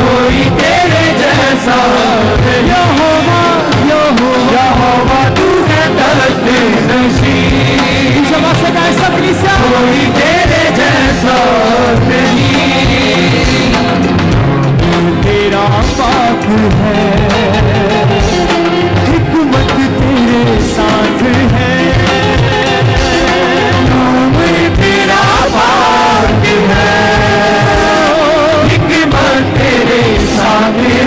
कोई तेरे जैसा यहोवा यहोवा तू है तख्त नशीं। कोई तेरे जैसा नहीं, तेरा पाक है, हिकमत तेरे साथ है, नाम तेरा पाक है, हिकमत तेरे साथ है।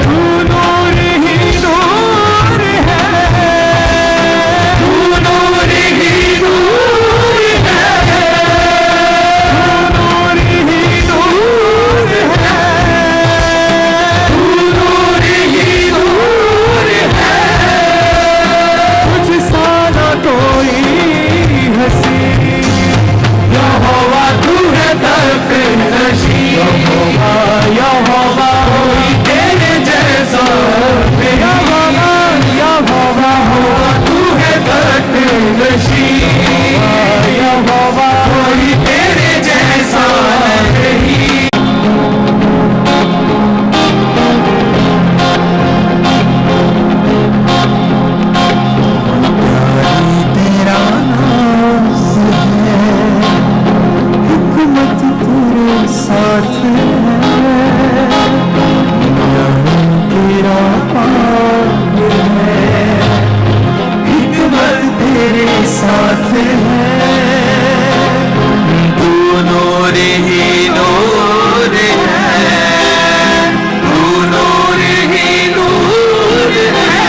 तू नूर ही नूर है, तू नूर ही नूर है, तू नूर ही नूर है, तू नूर ही नूर है। कुछ सा ना कोई हंसी, यहोवा तू है तख्त नशीं। यहोवा कोई तेरे जैसा नहीं, यहोवा तू है तख्त नशीं। यहोवा कोई तेरे जैसा नहीं। तेरा नाम है, हिकमत तेरे साथ है, तेरा पाक है, हिकमत तेरे साथ है। तू नूर ही नूर है, तू नूर ही नूर है,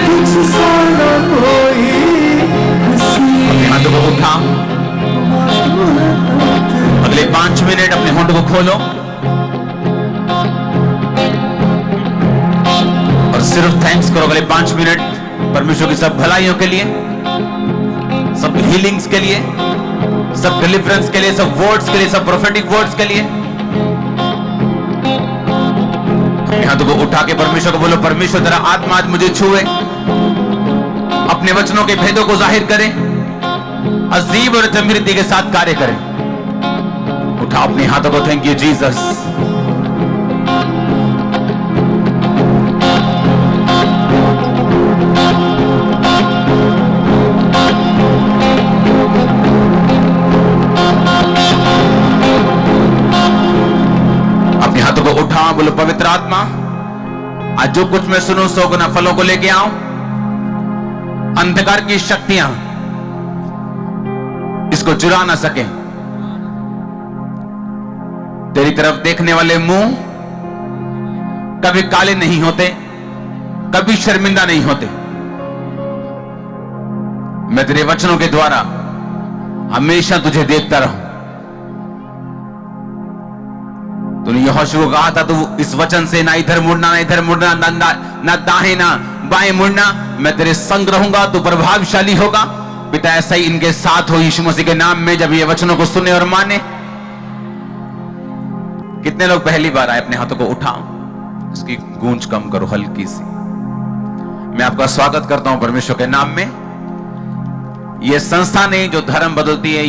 कुछ सा ना कोई हंसी। हाथों को उठा, अगले 5 मिनट अपने होंठ को खोलो और सिर्फ थैंक्स करो। अगले 5 मिनट परमेश्वर की सब भलाइयों के लिए, सब हीलिंग्स के लिए, सब डिलीवरेंस के लिए, सब वर्ड्स के लिए, सब प्रोफेटिक वर्ड्स के लिए। अपने हाथों को उठा के परमेश्वर को बोलो, परमेश्वर तेरा आत्मा आज मुझे छुए, अपने वचनों के भेदों को जाहिर करे, अजीब और समृद्धि के साथ कार्य करें। उठा अपने हाथों को, थैंक यू जीसस। अपने हाथों को उठा, बोलो पवित्र आत्मा आज जो कुछ मैं सुनूं 100 गुना फलों को लेके आऊं। अंधकार की शक्तियां इसको चुरा ना सके। तेरी तरफ देखने वाले मुंह कभी काले नहीं होते, कभी शर्मिंदा नहीं होते। मैं तेरे वचनों के द्वारा हमेशा तुझे देखता रहूं। तूने यहोशू को कहा था, तू इस वचन से ना इधर मुड़ना, ना इधर मुड़ना, ना दाएं ना बाएं मुड़ना। मैं तेरे संग रहूंगा, तू प्रभावशाली होगा। पिता ऐसा ही इनके साथ हो यीशु मसीह के नाम में, जब ये वचनों को सुने और माने। कितने लोग पहली बार आए? अपने हाथों को उठाओ, इसकी गूंज कम करो हल्की सी। मैं आपका स्वागत करता हूं परमेश्वर के नाम में। ये संस्था नहीं जो धर्म बदलती है,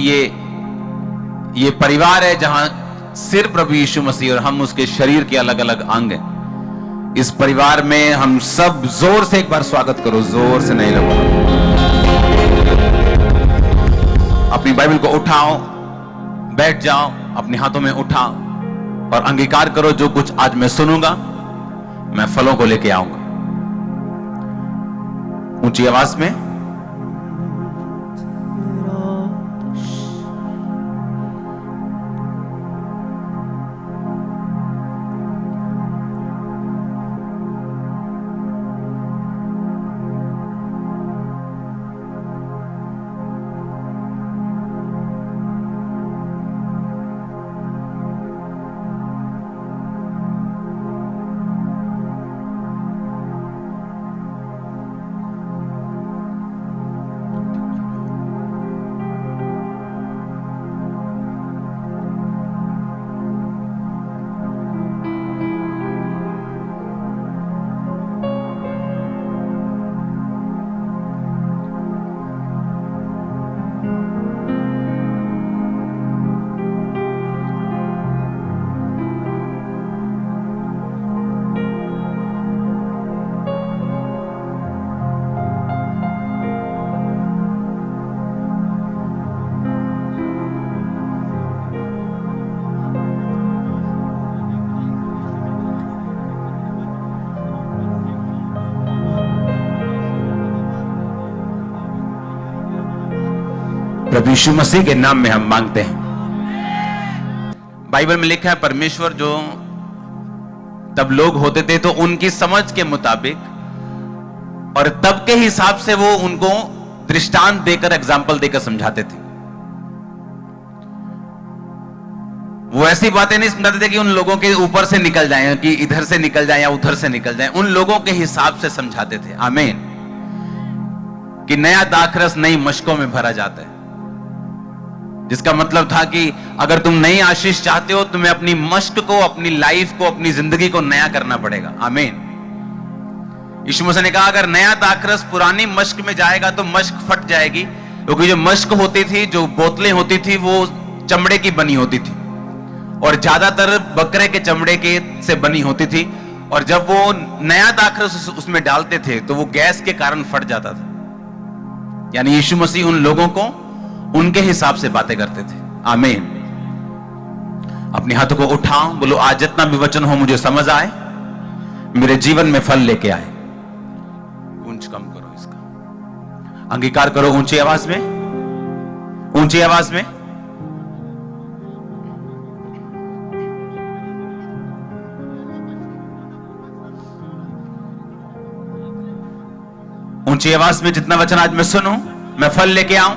ये परिवार है जहां सिर्फ प्रभु यीशु मसीह और हम उसके शरीर के अलग अलग अंग हैं। इस परिवार में हम सब जोर से एक बार स्वागत करो, जोर से नहीं लगो। अपनी बाइबल को उठाओ, बैठ जाओ, अपने हाथों में उठाओ और अंगीकार करो, जो कुछ आज मैं सुनूंगा मैं फलों को लेके आऊंगा। ऊंची आवाज में प्रभु यीशु मसीह के नाम में हम मांगते हैं। बाइबल में लिखा है परमेश्वर जो तब लोग होते थे तो उनकी समझ के मुताबिक और तब के हिसाब से वो उनको दृष्टांत देकर, एग्जाम्पल देकर समझाते थे। वो ऐसी बातें नहीं समझाते थे कि उन लोगों के ऊपर से निकल जाएं, कि इधर से निकल जाएं या उधर से निकल जाएं। उन लोगों के हिसाब से समझाते थे। आमीन। कि नया दाखरस नई मशकों में भरा जाता है, जिसका मतलब था कि अगर तुम नई आशीष चाहते हो, तुम्हें अपनी मश्क को, अपनी लाइफ को, अपनी जिंदगी को नया करना पड़ेगा। आमीन। यीशु मसीह ने कहा अगर नया दाखरस पुरानी मश्क में जाएगा तो मश्क फट जाएगी, क्योंकि जो मश्क होती थी, जो बोतलें होती थी, वो चमड़े की बनी होती थी और ज्यादातर बकरे के चमड़े के से बनी होती थी। और जब वो नया दाखरस उसमें डालते थे तो वो गैस के कारण फट जाता था। यानी यीशु मसीह उन लोगों को उनके हिसाब से बातें करते थे। आमीन। अपने हाथों को उठाओ, बोलो आज जितना भी वचन हो मुझे समझ आए, मेरे जीवन में फल लेके आए। गूंज कम करो इसका, अंगीकार करो ऊंची आवाज में, ऊंची आवाज में। ऊंची आवाज में जितना वचन आज मैं सुनूं, मैं फल लेके आऊं।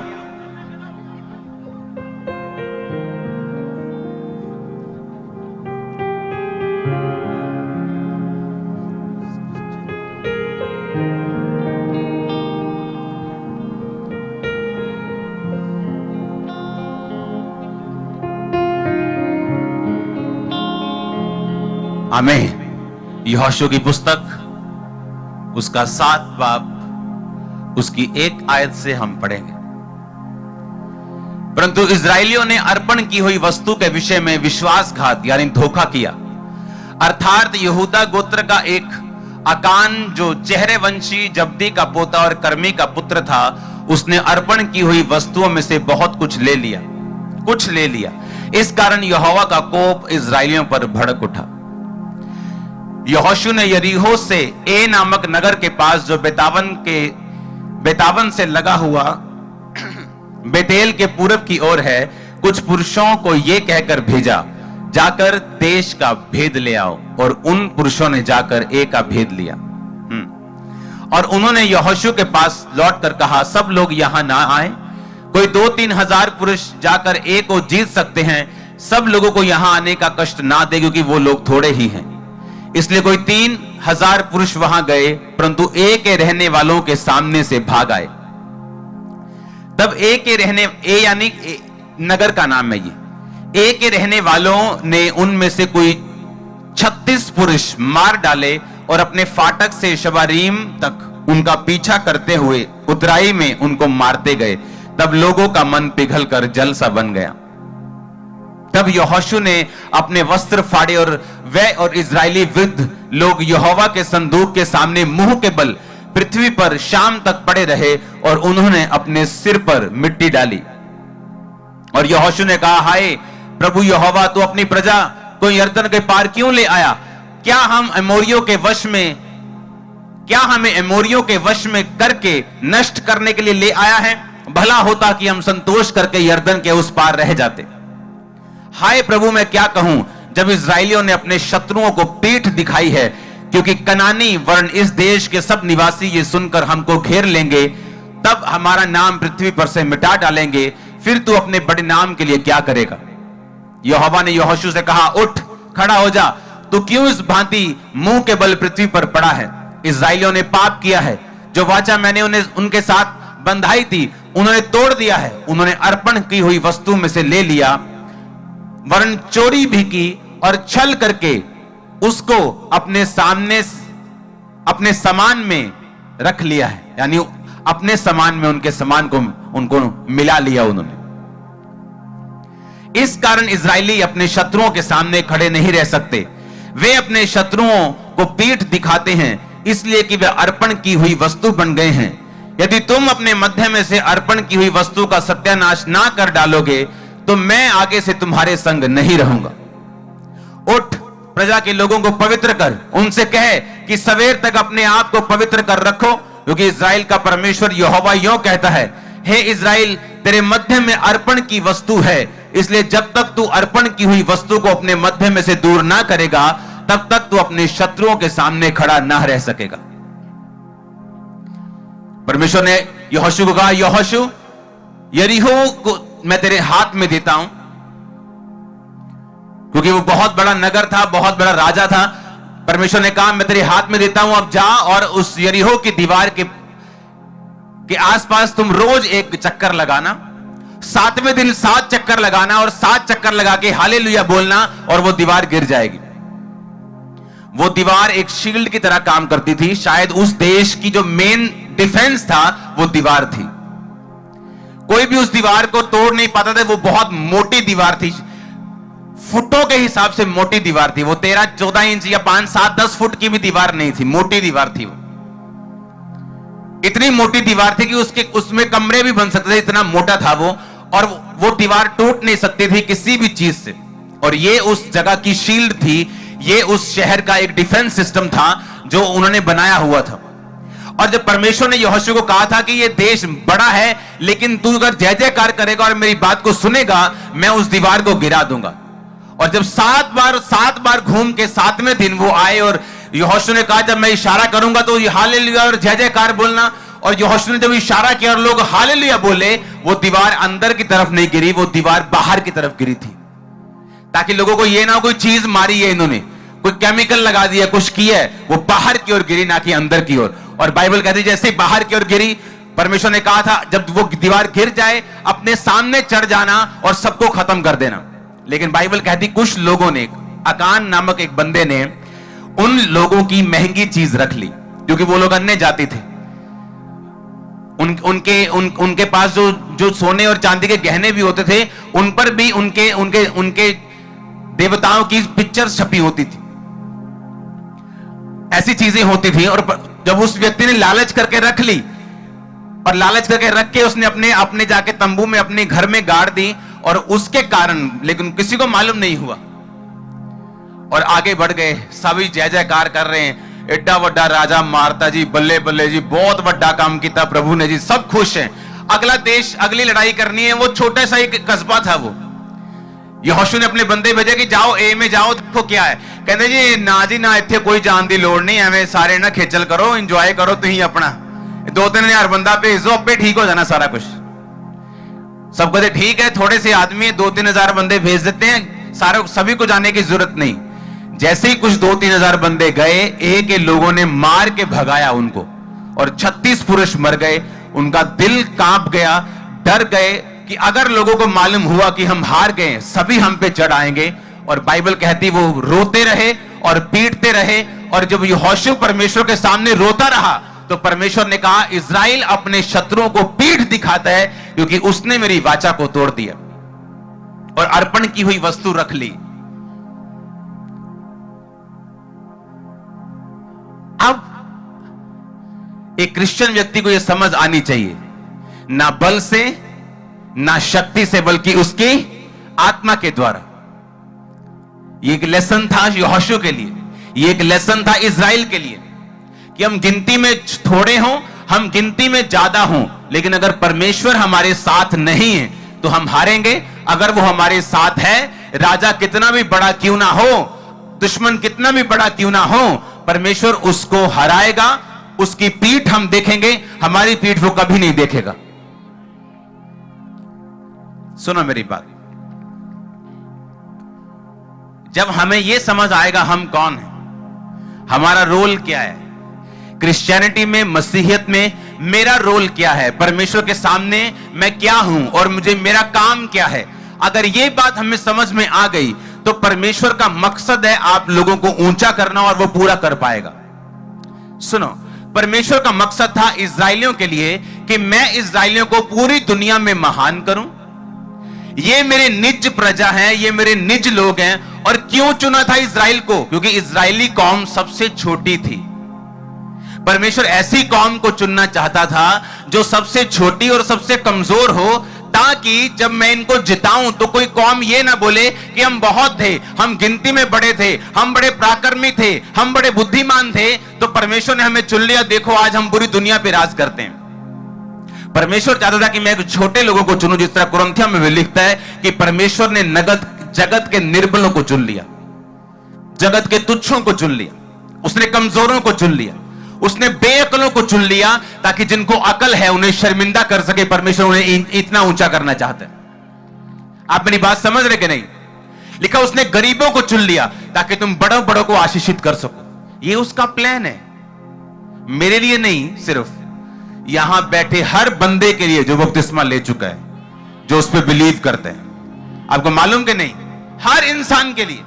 आमीन। यहोशू की पुस्तक उसका 7 बाब उसकी 1 आयत से हम पढ़ेंगे। परंतु इजरायलियों ने अर्पण की हुई वस्तु के विषय में विश्वासघात यानी धोखा किया। अर्थात यहूदा गोत्र का एक अकान जो चेहरे वंशी जब्दी का पोता और कर्मी का पुत्र था, उसने अर्पण की हुई वस्तुओं में से बहुत कुछ ले लिया। इस कारण यहोवा का कोप इजरायलियों पर भड़क उठा। यहोशू ने यरीहो से ए नामक नगर के पास जो बेतावन से लगा हुआ बेतेल के पूरब की ओर है, कुछ पुरुषों को यह कहकर भेजा, जाकर देश का भेद ले आओ। और उन पुरुषों ने जाकर ए का भेद लिया। और उन्होंने यहोशू के पास लौटकर कहा, सब लोग यहां ना आए, कोई 2-3 हजार पुरुष जाकर ए को जीत सकते हैं। सब लोगों को यहां आने का कष्ट ना दे, क्योंकि वो लोग थोड़े ही हैं। इसलिए कोई 3,000 पुरुष वहां गए, परंतु ए के रहने वालों के सामने से भाग आए। तब ए यानी नगर का नाम है ये। ए के रहने वालों ने उनमें से कोई 36 पुरुष मार डाले और अपने फाटक से शबारीम तक उनका पीछा करते हुए उतराई में उनको मारते गए। तब लोगों का मन पिघलकर जल सा बन गया। तब यहोशू ने अपने वस्त्र फाड़े और वह और इजरायली वृद्ध लोग यहोवा के संदूक के सामने मुंह के बल पृथ्वी पर शाम तक पड़े रहे और उन्होंने अपने सिर पर मिट्टी डाली। और यहोशू ने कहा, हाय प्रभु यहोवा, तू अपनी प्रजा को यरदन के पार क्यों ले आया? क्या हमें एमोरियों के वश में करके नष्ट करने के लिए ले आया है? भला होता कि हम संतोष करके यरदन के उस पार रह जाते। हाय प्रभु, मैं क्या कहूं जब इजरायलियों ने अपने शत्रुओं को पीठ दिखाई है, क्योंकि कनानी वर्ण इस देश के सब निवासी ये सुनकर हमको घेर लेंगे, तब हमारा नाम पृथ्वी पर से मिटा डालेंगे। फिर तू अपने बड़े नाम के लिए क्या करेगा? यहोवा ने यहोशू से कहा, उठ खड़ा हो जा, तू क्यों इस भांति मुंह के बल पृथ्वी पर पड़ा है? इजरायलियों ने पाप किया है, जो वाचा मैंने उनके साथ बंधाई थी उन्होंने तोड़ दिया है। उन्होंने अर्पण की हुई वस्तु में से ले लिया, वरन चोरी भी की और छल करके उसको अपने समान में रख लिया है। यानी अपने समान में उनके समान को उनको मिला लिया उन्होंने। इस कारण इजरायली अपने शत्रुओं के सामने खड़े नहीं रह सकते। वे अपने शत्रुओं को पीठ दिखाते हैं, इसलिए कि वे अर्पण की हुई वस्तु बन गए हैं। यदि तुम अपने मध्य में से अर्पण की हुई वस्तु का सत्यानाश ना कर डालोगे, तो मैं आगे से तुम्हारे संग नहीं रहूंगा। उठ, प्रजा के लोगों को पवित्र कर, उनसे कहे कि सवेर तक अपने आप को पवित्र कर रखो, क्योंकि इजराइल का परमेश्वर यहोवा यूं कहता है, हे इजराइल, तेरे मध्य में अर्पण की वस्तु है, इसलिए जब तक तू अर्पण की हुई वस्तु को अपने मध्य में से दूर ना करेगा, तब तक तू अपने शत्रुओं के सामने खड़ा ना रह सकेगा। परमेश्वर ने यहोशू को कहा, यहोशू, यरीहो को मैं तेरे हाथ में देता हूं, क्योंकि वो बहुत बड़ा नगर था, बहुत बड़ा राजा था। परमेश्वर ने कहा, मैं तेरे हाथ में देता हूं, अब जा और उस यरीहो की दीवार के आसपास तुम रोज एक चक्कर लगाना, 7वें दिन 7 चक्कर लगाना और 7 चक्कर लगा के हालेलुया बोलना और वो दीवार गिर जाएगी। वो दीवार एक शील्ड की तरह काम करती थी। शायद उस देश की जो मेन डिफेंस था वो दीवार थी। कोई भी उस दीवार को तोड़ नहीं पाता था। वो बहुत मोटी दीवार थी, फुटों के हिसाब से मोटी दीवार थी। वो 13-14 इंच या 5-7-10 फुट की भी दीवार नहीं थी, मोटी दीवार थी। वो इतनी मोटी दीवार थी कि उसमें कमरे भी बन सकते थे, इतना मोटा था वो। और वो दीवार टूट नहीं सकती थी किसी भी चीज से। और ये उस जगह की शील्ड थी, ये उस शहर का एक डिफेंस सिस्टम था जो उन्होंने बनाया हुआ था। और जब परमेश्वर ने यहोशू को कहा था कि ये देश बड़ा है, लेकिन तू अगर जय जयकार करेगा और मेरी बात को सुनेगा, मैं उस दीवार को गिरा दूंगा। और जब 7 बार घूम के 7वें दिन वो आए और यहोशू ने कहा, जब मैं इशारा करूंगा तो हालेलुया और जय जयकार बोलना। और यहोशू ने जब इशारा किया और लोग हालेलुया बोले, वो दीवार अंदर की तरफ नहीं गिरी, वो दीवार बाहर की तरफ गिरी थी, ताकि लोगों को ये ना कोई चीज मारी है इन्होंने, कोई केमिकल लगा दिया, कुछ किया है। वो बाहर की ओर गिरी, ना कि अंदर की ओर। और बाइबल कहती है जैसे ही बाहर की ओर गिरी, परमेश्वर ने कहा था जब वो दीवार गिर जाए अपने सामने चढ़ जाना और सबको खत्म कर देना। लेकिन बाइबल कहती कुछ लोगों ने, अकान नामक एक बंदे ने उन लोगों की महंगी चीज रख ली, क्योंकि वो लोग अन्य जाति थे। उनके पास जो सोने और चांदी के गहने भी होते थे, उन पर भी उनके देवताओं की पिक्चर्स छपी होती थी, ऐसी चीजें होती थी। और जब उस व्यक्ति ने लालच करके रख ली, और लालच करके रख के उसने अपने जाके तंबू में अपने घर में गाड़ दी, और उसके कारण, लेकिन किसी को मालूम नहीं हुआ, और आगे बढ़ गए। सभी जय जयकार कर रहे हैं, एड्डा वड्डा राजा मारता जी, बल्ले बल्ले जी, बहुत बड़ा काम किया प्रभु ने जी, सब खुश हैं। अगला देश, अगली लड़ाई करनी है। वो छोटा सा एक कस्बा था। वो यहोशू ने अपने बंदे भेजे कि जाओ ए में जाओ, देखो क्या है। कहते जी ना जी ना, इत्थे कोई जान की लोड़ नहीं, एवं सारे ना खेचल करो, इंजॉय करो, तुम अपना 2-3 हजार बंदा भेज दो, आपे ठीक हो जाना सारा कुछ। सब कहते ठीक है, थोड़े से आदमी 2-3 हजार बंदे भेज देते हैं, सारे सभी को जाने की जरूरत नहीं। जैसे ही कुछ 2-3 हजार बंदे गए, ए के लोगों ने मार के भगाया उनको, और 36 पुरुष मर गए। उनका दिल कांप गया, डर गए कि अगर लोगों को मालूम हुआ कि हम हार गए, सभी हम पे चढ़ आएंगे। और बाइबल कहती वो रोते रहे और पीटते रहे। और जब यहोशू परमेश्वर के सामने रोता रहा, तो परमेश्वर ने कहा, इस्राएल अपने शत्रुओं को पीठ दिखाता है, क्योंकि उसने मेरी वाचा को तोड़ दिया और अर्पण की हुई वस्तु रख ली। अब एक क्रिश्चियन व्यक्ति को यह समझ आनी चाहिए, ना बल से ना शक्ति से, बल्कि उसकी आत्मा के द्वारा। ये एक लेसन था यहोशू के लिए, ये एक लेसन था इस्राएल के लिए, कि हम गिनती में थोड़े हों, हम गिनती में ज्यादा हों, लेकिन अगर परमेश्वर हमारे साथ नहीं है तो हम हारेंगे। अगर वो हमारे साथ है, राजा कितना भी बड़ा क्यों ना हो, दुश्मन कितना भी बड़ा क्यों ना हो, परमेश्वर उसको हराएगा। उसकी पीठ हम देखेंगे, हमारी पीठ वो कभी नहीं देखेगा। सुनो मेरी बात, जब हमें यह समझ आएगा हम कौन है, हमारा रोल क्या है, क्रिश्चियनिटी में, मसीहियत में मेरा रोल क्या है, परमेश्वर के सामने मैं क्या हूं और मुझे मेरा काम क्या है, अगर यह बात हमें समझ में आ गई, तो परमेश्वर का मकसद है आप लोगों को ऊंचा करना, और वो पूरा कर पाएगा। सुनो, परमेश्वर का मकसद था इस्राएलियों के लिए कि मैं इस्राएलियों को पूरी दुनिया में महान करूं। ये मेरे निज प्रजा हैं, ये मेरे निज लोग हैं। और क्यों चुना था इस्राएल को? क्योंकि इस्राएली कौम सबसे छोटी थी। परमेश्वर ऐसी कौम को चुनना चाहता था जो सबसे छोटी और सबसे कमजोर हो, ताकि जब मैं इनको जिताऊं तो कोई कौम ये ना बोले कि हम बहुत थे, हम गिनती में बड़े थे, हम बड़े पराक्रमी थे, हम बड़े बुद्धिमान थे, तो परमेश्वर ने हमें चुन लिया, देखो आज हम पूरी दुनिया पे राज करते हैं। परमेश्वर चाहता था कि मैं एक छोटे लोगों को चुनूं, जिस तरह कुरिन्थियों में भी लिखता है कि परमेश्वर ने जगत के निर्बलों को चुन लिया, जगत के तुच्छों को चुन लिया, उसने कमजोरों को चुन लिया, उसने बेअकलों को चुन लिया, ताकि जिनको अकल है उन्हें शर्मिंदा कर सके। परमेश्वर उन्हें इतना ऊंचा करना चाहता है। आप मेरी बात समझ रहे कि नहीं? लिखा उसने गरीबों को चुन लिया ताकि तुम बड़ों बड़ों को आशीषित कर सको। ये उसका प्लान है, मेरे लिए नहीं, सिर्फ यहां बैठे हर बंदे के लिए जो बपतिस्मा ले चुका है, जो उस पर बिलीव करते हैं। आपको मालूम कि नहीं? हर इंसान के लिए,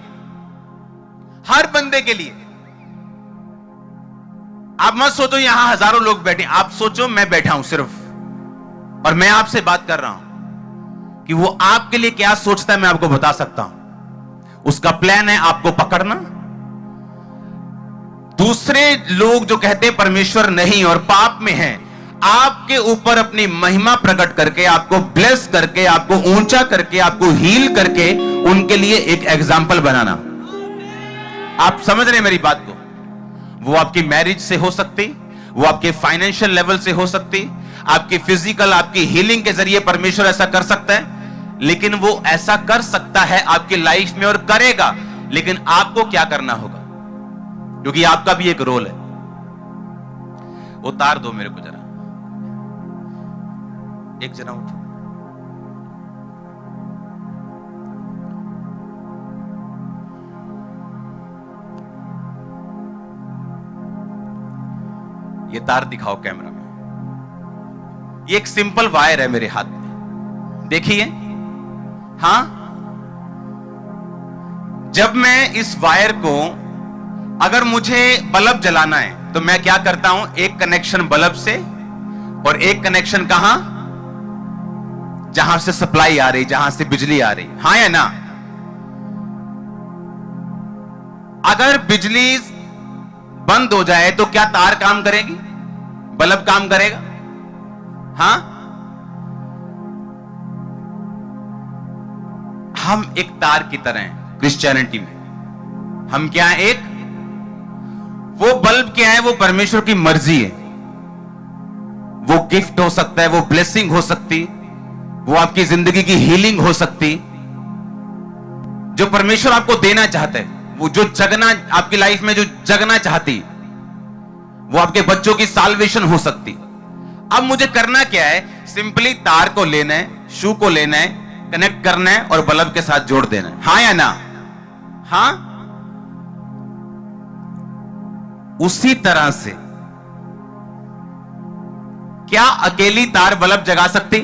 हर बंदे के लिए। आप मत सोचो यहां हजारों लोग बैठे, आप सोचो मैं बैठा हूं सिर्फ, और मैं आपसे बात कर रहा हूं कि वो आपके लिए क्या सोचता है, मैं आपको बता सकता हूं। उसका प्लान है आपको पकड़ना। दूसरे लोग जो कहते हैं परमेश्वर नहीं और पाप में हैं, आपके ऊपर अपनी महिमा प्रकट करके, आपको ब्लेस करके, आपको ऊंचा करके, आपको हील करके, उनके लिए एक एग्जाम्पल बनाना। आप समझ रहे हैं मेरी बात को? वो आपकी मैरिज से हो सकती, वो आपके फाइनेंशियल लेवल से हो सकती, आपकी फिजिकल, आपकी हीलिंग के जरिए परमेश्वर ऐसा कर सकता है। लेकिन वो ऐसा कर सकता है आपकी लाइफ में और करेगा, लेकिन आपको क्या करना होगा? क्योंकि आपका भी एक रोल है। उतार दो मेरे को जरा, एक जना उठो। ये तार दिखाओ कैमरा में। ये एक सिंपल वायर है मेरे हाथ में, देखिए। हां, जब मैं इस वायर को, अगर मुझे बल्ब जलाना है तो मैं क्या करता हूं? एक कनेक्शन बल्ब से और एक कनेक्शन कहां? जहां से सप्लाई आ रही, जहां से बिजली आ रही। हां या ना? अगर बिजली बंद हो जाए तो क्या तार काम करेगी? बल्ब काम करेगा? हां? हम एक तार की तरह हैं क्रिश्चियनिटी में। हम क्या हैं? एक, वो बल्ब क्या है? वो परमेश्वर की मर्जी है। वो गिफ्ट हो सकता है, वो ब्लेसिंग हो सकती, वो आपकी जिंदगी की हीलिंग हो सकती, जो परमेश्वर आपको देना चाहता है। वो जो जगना, आपकी लाइफ में जो जगना चाहती, वो आपके बच्चों की साल्वेशन हो सकती। अब मुझे करना क्या है? सिंपली तार को लेना है, शू को लेना है, कनेक्ट करना है और बल्ब के साथ जोड़ देना है। हां या ना? हां? उसी तरह से क्या अकेली तार बल्ब जगा सकती?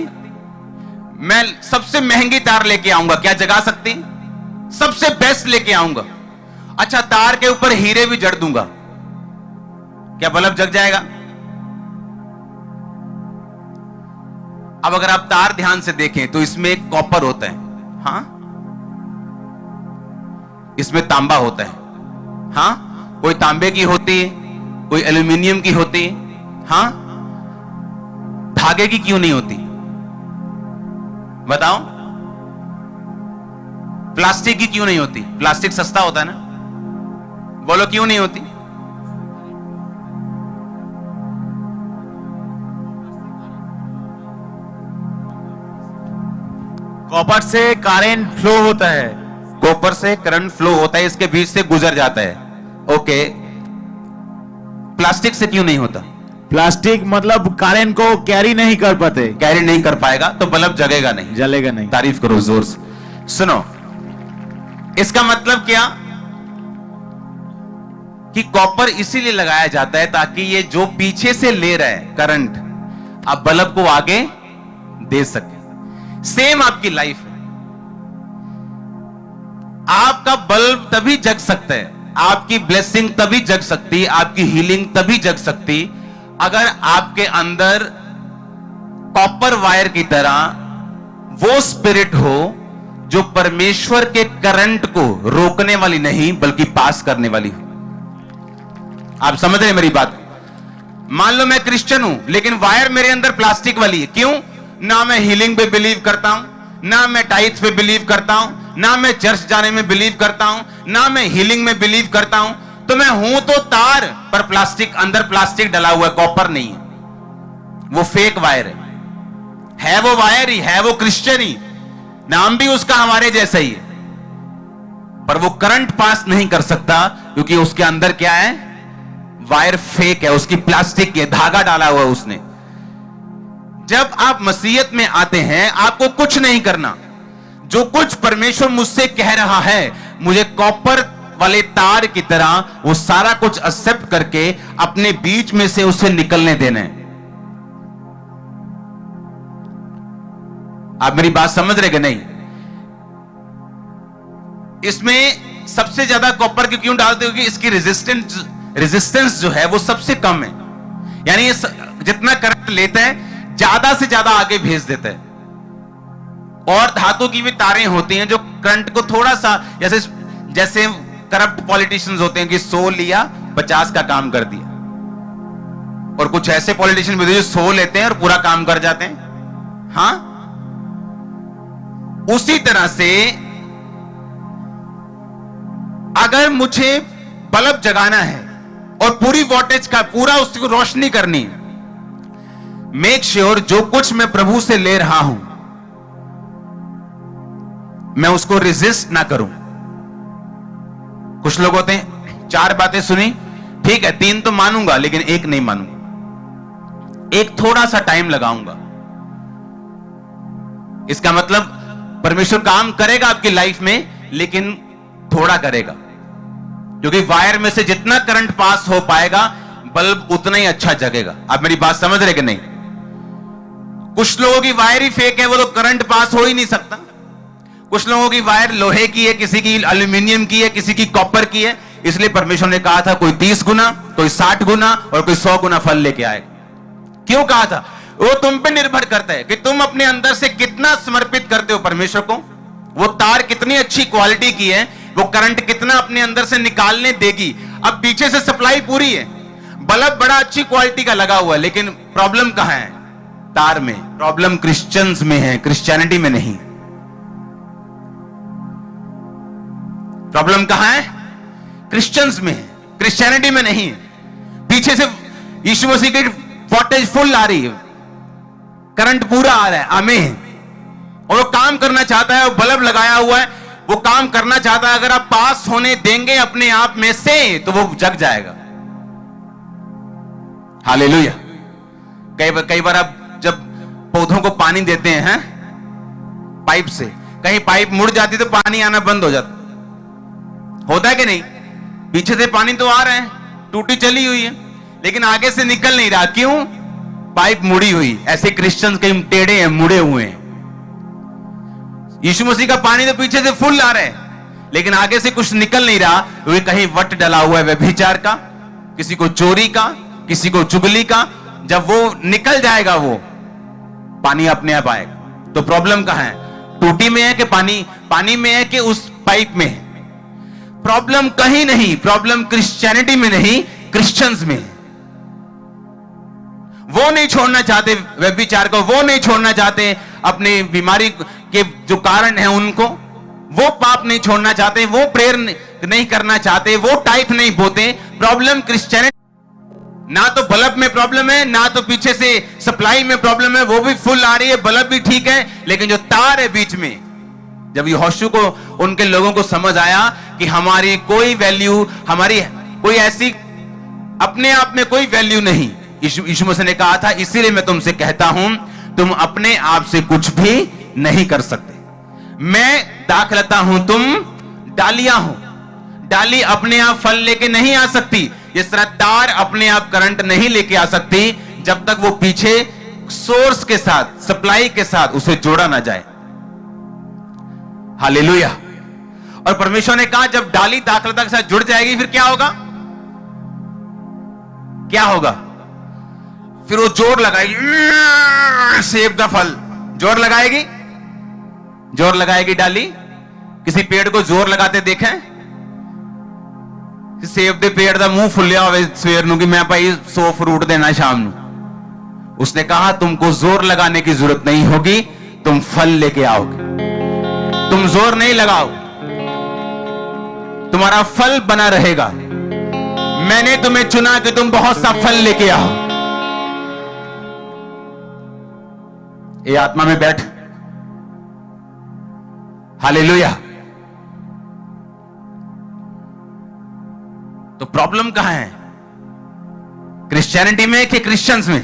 मैं सबसे महंगी तार लेके आऊंगा, क्या जगा सकती? सबसे बेस्ट लेके आऊंगा। अच्छा, तार के ऊपर हीरे भी जड़ दूंगा, क्या बल्ब जग जाएगा? अब अगर आप तार ध्यान से देखें तो इसमें एक कॉपर होता है, हां? इसमें तांबा होता है, हां? कोई तांबे की होती है, कोई एल्यूमिनियम की होती है, हां? धागे की क्यों नहीं होती? बताओ। प्लास्टिक की क्यों नहीं होती? प्लास्टिक सस्ता होता है ना, बोलो क्यों नहीं होती? कॉपर से करंट फ्लो होता है, कॉपर से करंट फ्लो होता है, इसके बीच से गुजर जाता है। ओके, प्लास्टिक से क्यों नहीं होता? प्लास्टिक मतलब करंट को कैरी नहीं कर पाते, कैरी नहीं कर पाएगा तो बल्ब जगेगा नहीं, जलेगा नहीं। तारीफ करो जोर से। सुनो, इसका मतलब क्या कि कॉपर इसीलिए लगाया जाता है ताकि ये जो पीछे से ले रहा है करंट, आप बल्ब को आगे दे सके। सेम आपकी लाइफ है। आपका बल्ब तभी जग सकता है, आपकी ब्लेसिंग तभी जग सकती, आपकी हीलिंग तभी जग सकती अगर आपके अंदर कॉपर वायर की तरह वो स्पिरिट हो जो परमेश्वर के करंट को रोकने वाली नहीं बल्कि पास करने वाली हो। आप समझ रहे हैं मेरी बात? मान लो मैं क्रिश्चियन हूं लेकिन वायर मेरे अंदर प्लास्टिक वाली है। क्यों? ना मैं हीलिंग पे बिलीव करता हूं, ना मैं टाइथ पे बिलीव करता हूं, ना मैं चर्च जाने में बिलीव करता हूं, ना मैं हीलिंग में बिलीव करता हूं। तो मैं हूं तो तार, पर प्लास्टिक, अंदर प्लास्टिक डला हुआ है, कॉपर नहीं है, वो फेक वायर है। है वो वायर ही, है वो क्रिश्चियन ही, नाम भी उसका हमारे जैसा ही है, पर वो करंट पास नहीं कर सकता क्योंकि उसके अंदर क्या है, वायर फेक है, उसकी प्लास्टिक है, धागा डाला हुआ है उसने। जब आप मसीहत में आते हैं, आपको कुछ नहीं करना। जो कुछ परमेश्वर मुझसे कह रहा है, मुझे कॉपर वाले तार की तरह वो सारा कुछ एक्सेप्ट करके अपने बीच में से उसे निकलने देना है। आप मेरी बात समझ रहे कि नहीं? इसमें सबसे ज्यादा कॉपर क्यों डालते हो? क्योंकि इसकी रेजिस्टेंस जो है वो सबसे कम है, यानी ये जितना करंट लेता है ज्यादा से ज्यादा आगे भेज देता है। और धातु की भी तारें होती हैं जो करंट को थोड़ा सा, जैसे करप्ट पॉलिटिशियंस होते हैं कि 100 लिया 50 का काम कर दिया, और कुछ ऐसे पॉलिटिशियन भी जो 100 लेते हैं और पूरा काम कर जाते हैं। हां, उसी तरह से अगर मुझे बल्ब जगाना है और पूरी वोल्टेज का पूरा उसको रोशनी करनी है, मेक श्योर जो कुछ मैं प्रभु से ले रहा हूं मैं उसको रेजिस्ट ना करूं। कुछ लोग होते हैं 4 बातें सुनी, ठीक है 3 तो मानूंगा लेकिन 1 नहीं मानूंगा, 1 थोड़ा सा टाइम लगाऊंगा। इसका मतलब परमेश्वर काम करेगा आपकी लाइफ में, लेकिन थोड़ा करेगा, क्योंकि वायर में से जितना करंट पास हो पाएगा बल्ब उतना ही अच्छा जगेगा। आप मेरी बात समझ रहे कि नहीं? कुछ लोगों की वायर ही फेक है, वो तो करंट पास हो ही नहीं सकता। कुछ लोगों की वायर लोहे की है, किसी की एल्यूमिनियम की है, किसी की कॉपर की है। इसलिए परमेश्वर ने कहा था कोई 30 गुना, कोई 60 गुना और कोई 100 गुना फल लेके आएगा। क्यों कहा था? वो तुम पे निर्भर करता है कि तुम अपने अंदर से कितना समर्पित करते हो परमेश्वर को। वो तार कितनी अच्छी क्वालिटी की है, वो करंट कितना अपने अंदर से निकालने देगी। अब पीछे से सप्लाई पूरी है, बल्ब बड़ा अच्छी क्वालिटी का लगा हुआ है, लेकिन प्रॉब्लम कहां है? तार में। प्रॉब्लम क्रिश्चियंस में है, क्रिश्चियनिटी में नहीं। प्रॉब्लम कहां है? क्रिश्चियंस में है, क्रिश्चियनिटी में नहीं है। पीछे से यीशु मसीह की वोल्टेज फुल आ रही है, करंट पूरा आ रहा है, आमीन। और वो काम करना चाहता है, वो बल्ब लगाया हुआ है, वो काम करना चाहता है। अगर आप पास होने देंगे अपने आप में से तो वो जग जाएगा। हालेलुया। कई बार आप जब पौधों को पानी देते हैं पाइप से, कहीं पाइप मुड़ जाती तो पानी आना बंद हो जाता, होता है कि नहीं? पीछे से पानी तो आ रहा है, टूटी चली हुई है, लेकिन आगे से निकल नहीं रहा। क्यों? पाइप मुड़ी हुई। ऐसे क्रिश्चियंस कहीं टेढ़े हैं, मुड़े हुए हैं। यीशु मसीह का पानी तो पीछे से फुल आ रहा है, लेकिन आगे से कुछ निकल नहीं रहा। वे कहीं वट डला हुआ है व्यभिचार का, किसी को चोरी का, किसी को चुगली का। जब वो निकल जाएगा वो पानी अपने आप आएगा। तो प्रॉब्लम कहां है? टूटी में है कि पानी में है कि उस पाइप में है? प्रॉब्लम कहीं नहीं। प्रॉब्लम क्रिश्चियनिटी में नहीं, क्रिश्चियंस में है। वो नहीं छोड़ना चाहते व्यभिचार को, वो नहीं छोड़ना चाहते अपनी बीमारी के जो कारण है उनको, वो पाप नहीं छोड़ना चाहते, वो प्रेयर नहीं करना चाहते, वो टाइप नहीं बोते। Problem Christianity. ना तो बल्ब में प्रॉब्लम है, ना तो पीछे से सप्लाई में प्रॉब्लम है, वो भी फुल आ रही है, बल्ब भी ठीक है, लेकिन जो तार है बीच में। जब यहोशू को, उनके लोगों को समझ आया कि हमारी कोई वैल्यू, हमारी कोई ऐसी अपने आप में कोई वैल्यू नहीं, यीशु मसीह ने कहा था इसीलिए मैं तुमसे कहता हूं तुम अपने आप से कुछ भी नहीं कर सकते। मैं दाखलता हूं, तुम डालियां हो। डाली अपने आप फल लेके नहीं आ सकती, इस तरह तार अपने आप करंट नहीं लेके आ सकती जब तक वो पीछे सोर्स के साथ, सप्लाई के साथ उसे जोड़ा ना जाए। हालेलुया। और परमेश्वर ने कहा जब डाली दाखलता के साथ जुड़ जाएगी फिर क्या होगा? क्या होगा? फिर वो जोर लगाएगी, सेब का फल जोर लगाएगी। जोर लगाएगी डाली। किसी पेड़ को जोर लगाते देखें? सेब दे पेड़ का मुंह फुलिया हो सवेर नूं कि मैं भाई 100 फ्रूट देना शाम नूं। उसने कहा तुमको जोर लगाने की जरूरत नहीं होगी, तुम फल लेके आओगे। तुम जोर नहीं लगाओ, तुम्हारा फल बना रहेगा। मैंने तुम्हें चुना कि तुम बहुत सा फल लेके आओ। ये आत्मा में बैठ। हालेलुया। तो प्रॉब्लम कहां है? क्रिश्चियनिटी में कि क्रिश्चियंस में?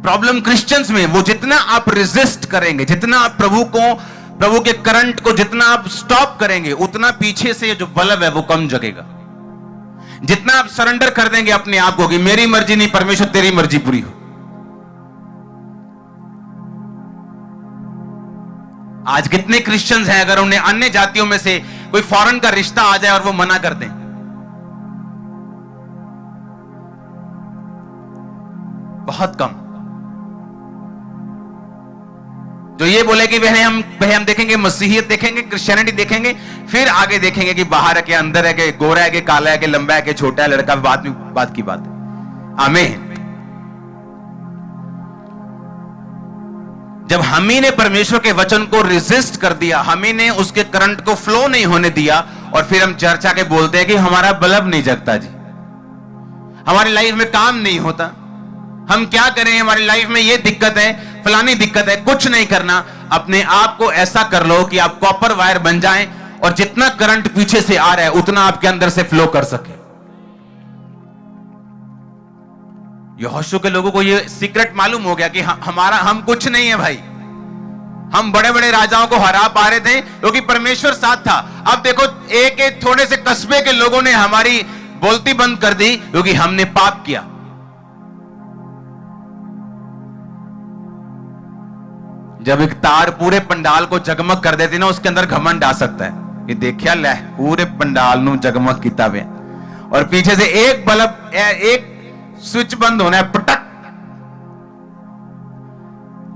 प्रॉब्लम क्रिश्चियंस में। वो जितना आप रेजिस्ट करेंगे, जितना आप प्रभु के करंट को जितना आप स्टॉप करेंगे, उतना पीछे से जो बल्ब है वो कम जगेगा। जितना आप सरेंडर कर देंगे अपने आप को कि मेरी मर्जी नहीं परमेश्वर तेरी मर्जी पूरी हो। आज कितने क्रिश्चियंस हैं, अगर उन्हें अन्य जातियों में से कोई फॉरेन का रिश्ता आ जाए और वो मना कर दें, बहुत कम। जो ये बोले कि पहले हम देखेंगे मसीहियत, देखेंगे क्रिश्चियनिटी, देखेंगे फिर आगे देखेंगे कि बाहर है कि अंदर है कि गोरा है कि काला है कि लंबा है कि छोटा है, लड़का, बात की बात है। आमीन। जब हम ही ने परमेश्वर के वचन को रेजिस्ट कर दिया, हम ही ने उसके करंट को फ्लो नहीं होने दिया, और फिर हम चर्च आके बोलते हैं कि हमारा बल्ब नहीं जगता जी, हमारी लाइफ में काम नहीं होता, हम क्या करें, हमारी लाइफ में ये दिक्कत है, फलानी दिक्कत है। कुछ नहीं करना, अपने आप को ऐसा कर लो कि आप कॉपर वायर बन जाएं और जितना करंट पीछे से आ रहा है उतना आपके अंदर से फ्लो कर सके। यहोशू के लोगों को ये सीक्रेट मालूम हो गया कि हम कुछ नहीं है भाई, हम बड़े बड़े राजाओं को हरा पा रहे थे क्योंकि परमेश्वर साथ था। अब देखो एक एक थोड़े से कस्बे के लोगों ने हमारी बोलती बंद कर दी क्योंकि हमने पाप किया। जब एक तार पूरे पंडाल को जगमग कर देती ना, उसके अंदर घमंड आ सकता है कि देखिया ले पूरे पंडाल नु जगमग किता वे, और पीछे से एक बल्ब, एक स्विच बंद होना है, पटक,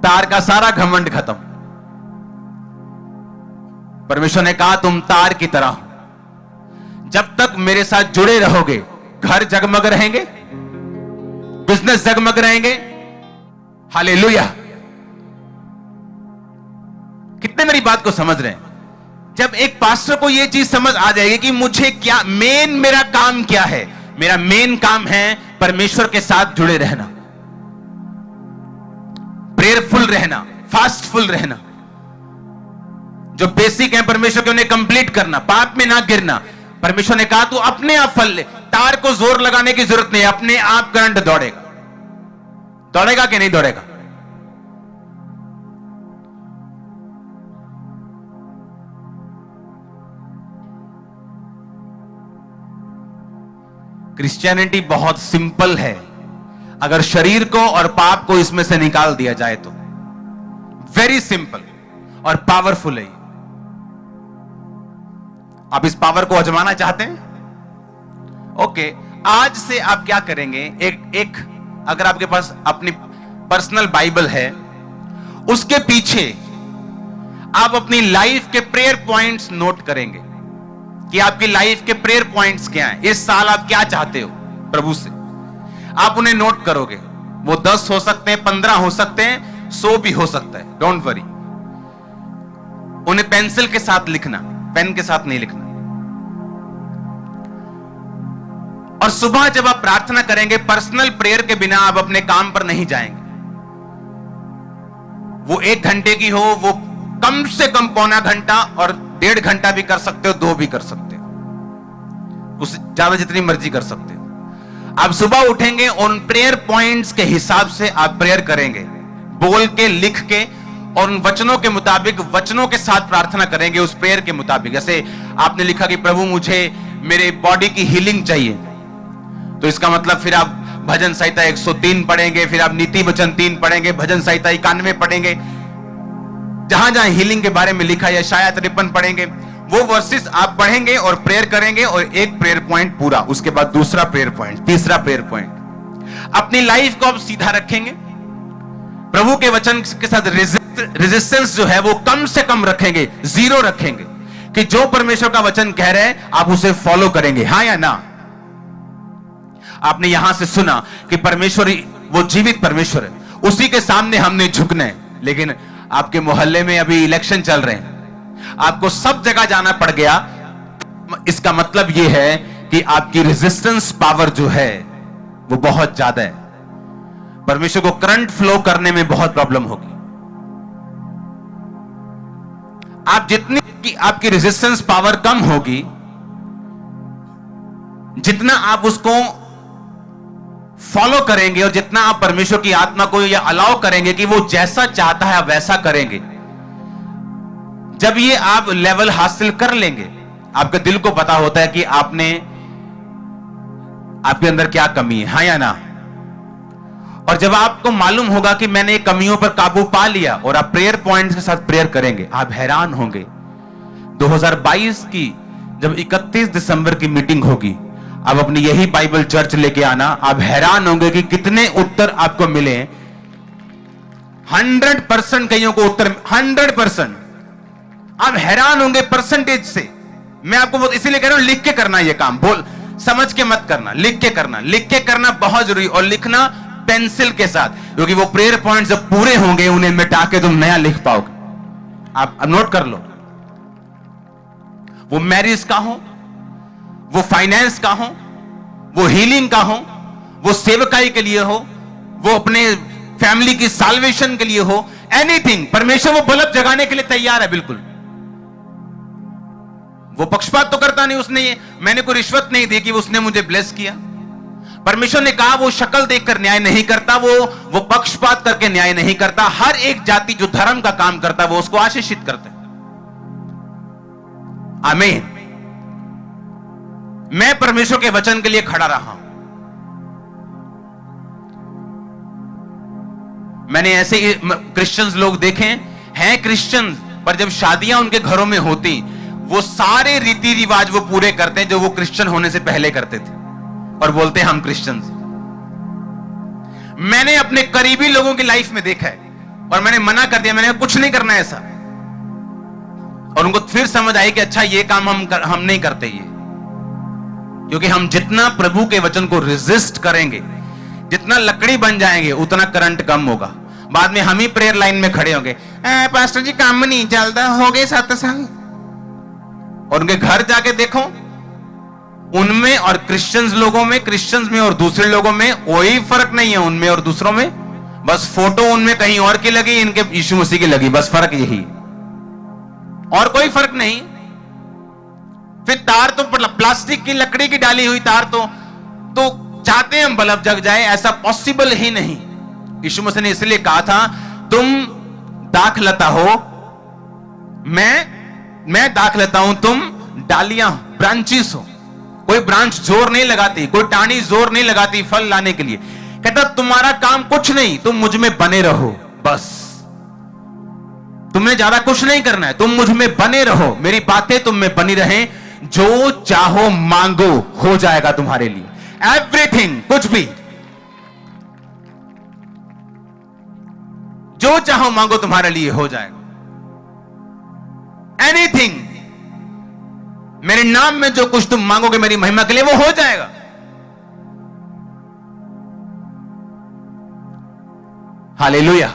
तार का सारा घमंड खत्म। परमेश्वर ने कहा तुम तार की तरह हो, जब तक मेरे साथ जुड़े रहोगे घर जगमग रहेंगे, बिजनेस जगमग रहेंगे। हालेलुया। कितने मेरी बात को समझ रहे हैं? जब एक पास्टर को यह चीज समझ आ जाएगी कि मुझे क्या मेरा काम क्या है, मेरा मेन काम है परमेश्वर के साथ जुड़े रहना, प्रेयरफुल रहना, फास्टफुल रहना, जो बेसिक है परमेश्वर के उन्हें कंप्लीट करना, पाप में ना गिरना। परमेश्वर ने कहा तू अपने आप फल ले, तार को जोर लगाने की जरूरत नहीं, अपने आप करंट दौड़ेगा। दौड़ेगा कि नहीं दौड़ेगा? क्रिश्चियनिटी बहुत सिंपल है अगर शरीर को और पाप को इसमें से निकाल दिया जाए तो। वेरी सिंपल और पावरफुल है। आप इस पावर को आजमाना चाहते हैं? ओके, आज से आप क्या करेंगे, एक अगर आपके पास अपनी पर्सनल बाइबल है, उसके पीछे आप अपनी लाइफ के प्रेयर पॉइंट्स नोट करेंगे कि आपकी लाइफ के प्रेयर पॉइंट्स क्या हैं। इस साल आप क्या चाहते हो प्रभु से, आप उन्हें नोट करोगे। वो 10 हो सकते हैं, 15 हो सकते हैं, 100 भी हो सकता है। Don't worry. उन्हें पेंसिल के साथ लिखना, पेन के साथ नहीं लिखना। और सुबह जब आप प्रार्थना करेंगे, पर्सनल प्रेयर के बिना आप अपने काम पर नहीं जाएंगे। वो 1 घंटे की हो, वो कम से कम पौना घंटा, और 1.5 घंटा भी कर सकते हो, 2 भी कर सकते हो, उससे ज्यादा जितनी मर्जी कर सकते हो। आप सुबह उठेंगे, उन प्रेयर पॉइंट्स के हिसाब से आप प्रेयर करेंगे, बोल के, लिख के, और उन वचनों के मुताबिक, वचनों के साथ प्रार्थना करेंगे उस प्रेयर के मुताबिक। जैसे आपने लिखा कि प्रभु मुझे मेरे बॉडी की हीलिंग चाहिए, तो इसका मतलब फिर आप भजन संहिता 103 पढ़ेंगे, फिर आप नीति वचन 3 पढ़ेंगे, भजन संहिता 91 पढ़ेंगे, जहां जहां हीलिंग के बारे में लिखा है, शायद 53 पढ़ेंगे। वो वर्सेस आप पढ़ेंगे और प्रेयर करेंगे, और एक प्रेयर पॉइंट पूरा, उसके बाद दूसरा प्रेयर पॉइंट, तीसरा प्रेयर पॉइंट। अपनी लाइफ को आप सीधा रखेंगे, प्रभु के वचन के साथ रेजिस्टेंस जो है वो कम से कम रखेंगे, 0 रखेंगे, कि जो परमेश्वर का वचन कह रहे हैं आप उसे फॉलो करेंगे, हाँ या ना। आपने यहां से सुना कि परमेश्वर वो जीवित परमेश्वर है, उसी के सामने हमने झुकना है। लेकिन आपके मोहल्ले में अभी इलेक्शन चल रहे हैं, आपको सब जगह जाना पड़ गया, इसका मतलब यह है कि आपकी रेजिस्टेंस पावर जो है वो बहुत ज्यादा है। परमेश्वर को करंट फ्लो करने में बहुत प्रॉब्लम होगी। आप जितनी की आपकी रेजिस्टेंस पावर कम होगी, जितना आप उसको फॉलो करेंगे और जितना आप परमेश्वर की आत्मा को यह अलाउ करेंगे कि वो जैसा चाहता है आप वैसा करेंगे, जब ये आप लेवल हासिल कर लेंगे, आपके दिल को पता होता है कि आपके अंदर क्या कमी है, हाँ या ना। और जब आपको मालूम होगा कि मैंने कमियों पर काबू पा लिया और आप प्रेयर पॉइंट्स के साथ प्रेयर करेंगे, आप हैरान होंगे 2022 की जब 31 दिसंबर की मीटिंग होगी, आप अपनी यही बाइबल चर्च लेके आना, आप हैरान होंगे कि कितने उत्तर आपको मिले। 100% कईयों को उत्तर 100%, आप हैरान होंगे परसेंटेज से। मैं आपको इसीलिए कह रहा हूं, लिख के करना यह काम, बोल समझ के मत करना, लिख के करना। लिख के करना बहुत जरूरी, और लिखना पेंसिल के साथ, क्योंकि वो प्रेयर पॉइंट जब पूरे होंगे उन्हें मिटा के तुम नया लिख पाओगे। आप नोट कर लो, वो मैरिज का हो, वो फाइनेंस का हो, वो हीलिंग का हो, वो सेवकाई के लिए हो, वो अपने फैमिली की साल्वेशन के लिए हो, एनीथिंग। परमेश्वर वो बल्ब जगाने के लिए तैयार है, बिल्कुल। वो पक्षपात तो करता नहीं, उसने मैंने कोई रिश्वत नहीं दी कि उसने मुझे ब्लेस किया। परमेश्वर ने कहा वो शक्ल देखकर न्याय नहीं करता, वो पक्षपात करके न्याय नहीं करता। हर एक जाति जो धर्म का काम करता है वो उसको आशीषित करता है। आमीन। मैं परमेश्वर के वचन के लिए खड़ा रहा हूं। मैंने ऐसे क्रिश्चियंस लोग देखे हैं, क्रिश्चियंस, पर जब शादियां उनके घरों में होती, वो सारे रीति रिवाज वो पूरे करते हैं जो वो क्रिश्चियन होने से पहले करते थे, और बोलते हैं हम क्रिश्चियंस। मैंने अपने करीबी लोगों की लाइफ में देखा है, और मैंने मना कर दिया, मैंने कुछ नहीं करना ऐसा। और उनको फिर समझ आई कि अच्छा ये काम हम नहीं करते ये, क्योंकि हम जितना प्रभु के वचन को रेजिस्ट करेंगे, जितना लकड़ी बन जाएंगे, उतना करंट कम होगा। बाद में हम ही प्रेयर लाइन में खड़े होंगे, पास्टर जी काम नहीं चलता, हो गए 7 साल। और उनके घर जाके देखो, उनमें और क्रिश्चियंस लोगों में, क्रिश्चियंस में और दूसरे लोगों में कोई फर्क नहीं है, उनमें और दूसरों में। बस फोटो उनमें कहीं और की लगी, इनके यीशु मसीह की लगी, बस फर्क यही, और कोई फर्क नहीं। फिर तार तो प्लास्टिक की, लकड़ी की डाली हुई तार तो चाहते हैं हम बल्ब जग जाए, ऐसा पॉसिबल ही नहीं। यीशु मसीह ने इसलिए कहा था तुम दाखलता हो, मैं दाखलता हूं, तुम डालियां, ब्रांचेस हो। कोई ब्रांच जोर नहीं लगाती, कोई टाणी जोर नहीं लगाती फल लाने के लिए। कहता तुम्हारा काम कुछ नहीं, तुम मुझ में बने रहो, बस। तुम्हें ज्यादा कुछ नहीं करना है, तुम मुझ में बने रहो, मेरी बातें तुम में बनी रहें। जो चाहो मांगो, हो जाएगा तुम्हारे लिए। एवरीथिंग, कुछ भी जो चाहो मांगो, तुम्हारे लिए हो जाएगा। एनीथिंग, मेरे नाम में जो कुछ तुम मांगोगे मेरी महिमा के लिए, वो हो जाएगा। हालेलुया।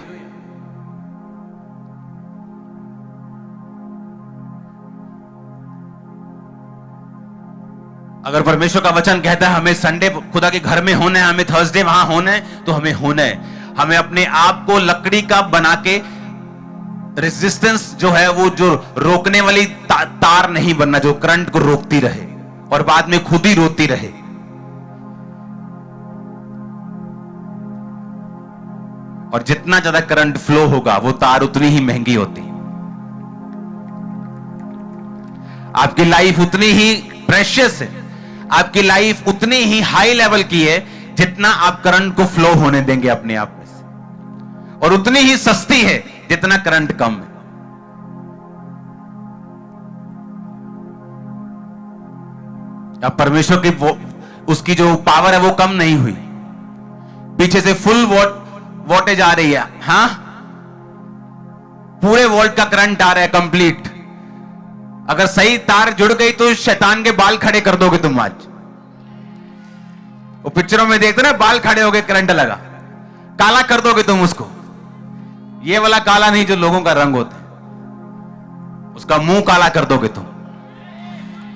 अगर परमेश्वर का वचन कहता है हमें संडे खुदा के घर में होना है, हमें थर्सडे वहां होना है, तो हमें होना है। हमें अपने आप को लकड़ी का बना के, रेजिस्टेंस जो है वो जो रोकने वाली तार नहीं बनना, जो करंट को रोकती रहे और बाद में खुद ही रोती रहे। और जितना ज्यादा करंट फ्लो होगा वो तार उतनी ही महंगी होती है। आपकी लाइफ उतनी ही प्रेशियस है, आपकी लाइफ उतनी ही हाई लेवल की है जितना आप करंट को फ्लो होने देंगे अपने आप में से, और उतनी ही सस्ती है जितना करंट कम है। अब परमेश्वर की उसकी जो पावर है वो कम नहीं हुई, पीछे से फुल वोल्टेज आ रही है। हां, पूरे वोल्ट का करंट आ रहा है कंप्लीट। अगर सही तार जुड़ गई तो शैतान के बाल खड़े कर दोगे तुम। आज वो पिक्चरों में देखते ना, बाल खड़े हो गए, करंट लगा, काला कर दोगे तुम उसको। ये वाला काला नहीं जो लोगों का रंग होता है, उसका मुंह काला कर दोगे तुम।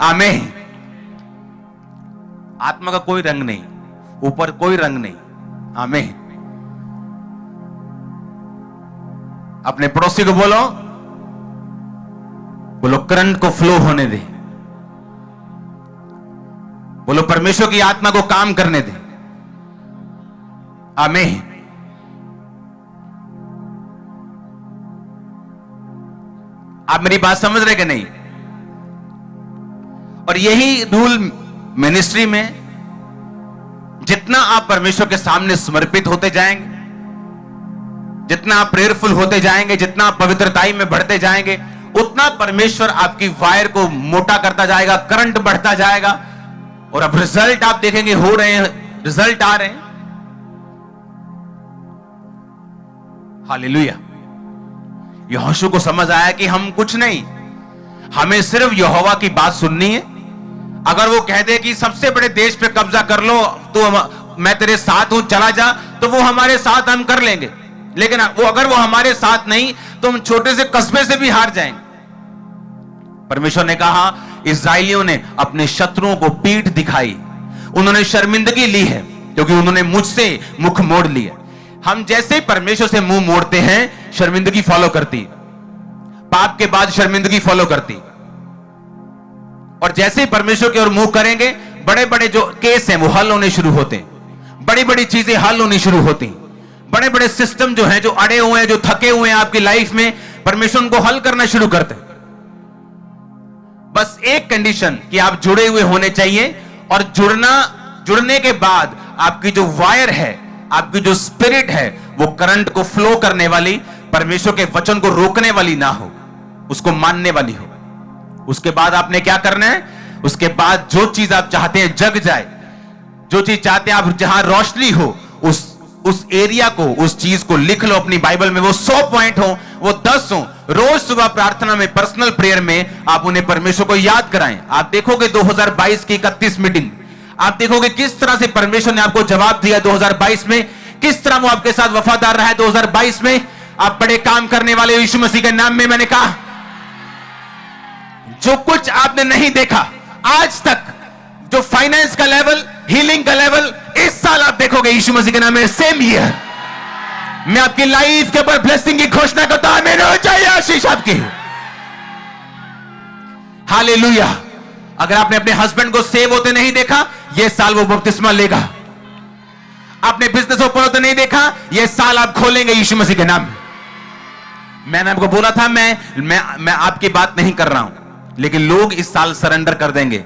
आमीन। आत्मा का कोई रंग नहीं, ऊपर कोई रंग नहीं। आमीन। अपने पड़ोसी को बोलो, बोलो करंट को फ्लो होने दे, बोलो परमेश्वर की आत्मा को काम करने दे। आमीन। आप मेरी बात समझ रहे कि नहीं? और यही रूल मिनिस्ट्री में, जितना आप परमेश्वर के सामने समर्पित होते जाएंगे, जितना आप प्रेयरफुल होते जाएंगे, जितना आप पवित्रताई में बढ़ते जाएंगे, उतना परमेश्वर आपकी वायर को मोटा करता जाएगा, करंट बढ़ता जाएगा। और अब रिजल्ट आप देखेंगे हो रहे हैं, रिजल्ट आ रहे हैं। हालेलुया। यहोशू को समझ आया कि हम कुछ नहीं, हमें सिर्फ यहोवा की बात सुननी है। अगर वो कह दे कि सबसे बड़े देश पे कब्जा कर लो, तो मैं तेरे साथ हूं, चला जा, तो वो हमारे साथ हम कर लेंगे। लेकिन अगर वो हमारे साथ नहीं, तो हम छोटे से कस्बे से भी हार जाएंगे। परमेश्वर ने कहा, इस्राएलियों ने अपने शत्रुओं को पीठ दिखाई, उन्होंने शर्मिंदगी ली है, क्योंकि उन्होंने मुझसे मुख मोड़ लिया। हम जैसे परमेश्वर से मुंह मोड़ते हैं, शर्मिंदगी फॉलो करती, पाप के बाद शर्मिंदगी फॉलो करती। और जैसे ही परमेश्वर की ओर मुंह करेंगे, बड़े बड़े जो केस हैं वो हल होने शुरू होते हैं, बड़ी बड़ी चीजें हल होनी शुरू होती, बड़े बड़े सिस्टम जो हैं, जो अड़े हुए हैं, जो थके हुए हैं आपकी लाइफ में, परमेश्वर उनको हल करना शुरू करते हैं। बस एक कंडीशन कि आप जुड़े हुए होने चाहिए, और जुड़ने के बाद आपकी जो वायर है, आपकी जो स्पिरिट है, वो करंट को फ्लो करने वाली, परमेश्वर के वचन को रोकने वाली ना हो, उसको मानने वाली हो। उसके बाद आपने क्या करना है? उसके बाद जो चीज आप चाहते हैं जग जाए, जो चीज चाहते हैं आप, जहां रोशनी हो, उस एरिया को, उस चीज को लिख लो अपनी बाइबल में। वो 100 पॉइंट हो, वो 10 हो। रोज सुबह प्रार्थना में, पर्सनल प्रेयर में आप उन्हें परमेश्वर को याद कराएं। आप देखोगे 2022 की 31 मीटिंग, आप देखोगे किस तरह से परमेश्वर ने आपको जवाब दिया 2022 में, किस तरह वो आपके साथ वफादार रहा है 2022 में। आप बड़े काम करने वाले यीशु मसीह के नाम में। मैंने कहा, जो कुछ आपने नहीं देखा आज तक, जो फाइनेंस का लेवल, हीलिंग का लेवल, इस साल आप देखोगे यीशु मसीह के नाम में। सेम ईयर मैं आपकी लाइफ के ऊपर ब्लेसिंग की घोषणा करता हूं। आमीन हो चाहिए आशीष आपकी। हालेलुया। अगर आपने अपने हस्बैंड को सेव होते नहीं देखा, यह साल वो बपतिस्मा लेगा। आपने बिजनेस ओपन होते नहीं देखा, यह साल आप खोलेंगे यीशु मसीह के नाम में। मैंने आपको बोला था, मैं आपकी बात नहीं कर रहा हूं, लेकिन लोग इस साल सरेंडर कर देंगे।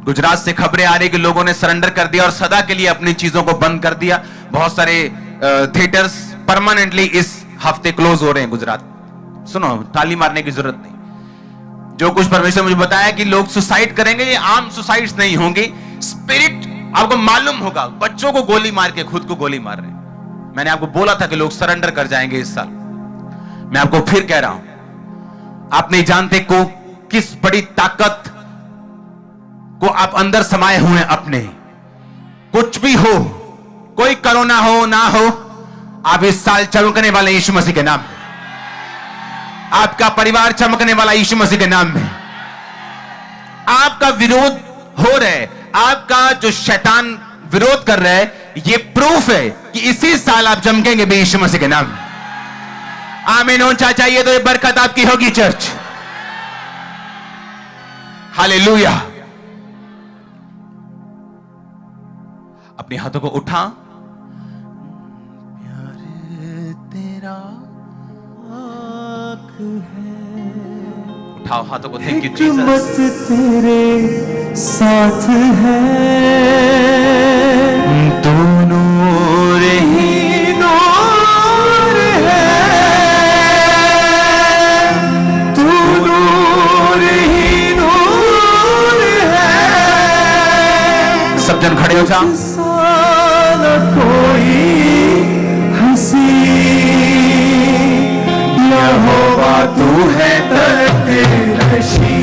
गुजरात से खबरें आ रही कि लोगों ने सरेंडर कर दिया और सदा के लिए अपनी चीजों को बंद कर दिया। बहुत सारे थिएटर्स परमानेंटली इस हफ्ते क्लोज हो रहे हैं गुजरात। सुनो, ताली मारने की जरूरत नहीं। जो कुछ परमेश्वर मुझे बताया कि लोग सुसाइड करेंगे, ये आम सुसाइड्स नहीं होंगी। स्पिरिट आपको मालूम होगा, बच्चों को गोली मार के खुद को गोली मार रहे हैं। मैंने आपको बोला था कि लोग सरेंडर कर जाएंगे इस साल। मैं आपको फिर कह रहा हूं, आप नहीं जानते को किस बड़ी ताकत को आप अंदर समाये हुए हैं अपने। कुछ भी हो, कोई कोरोना हो ना हो, आप इस साल चमकने वाले यीशु मसीह के नाम में। आपका परिवार चमकने वाला यीशु मसीह के नाम में। आपका विरोध हो रहा है, आपका जो शैतान विरोध कर रहा है, ये प्रूफ है कि इसी साल आप चमकेंगे भी यीशु मसीह के नाम में। आमीन हो चाहिए तो ये बरकत आपकी होगी चर्च। हालेलुया। अपने हाथों को उठा, प्यार तेरा आँख है। उठाओ हाथों को। Thank you Jesus. तेरे साथ है, तू नूर ही नूर है, तू नूर ही नूर है। सब जन खड़े हो जाओ। कोई हंसी यहोवा तू है तकदीरशी,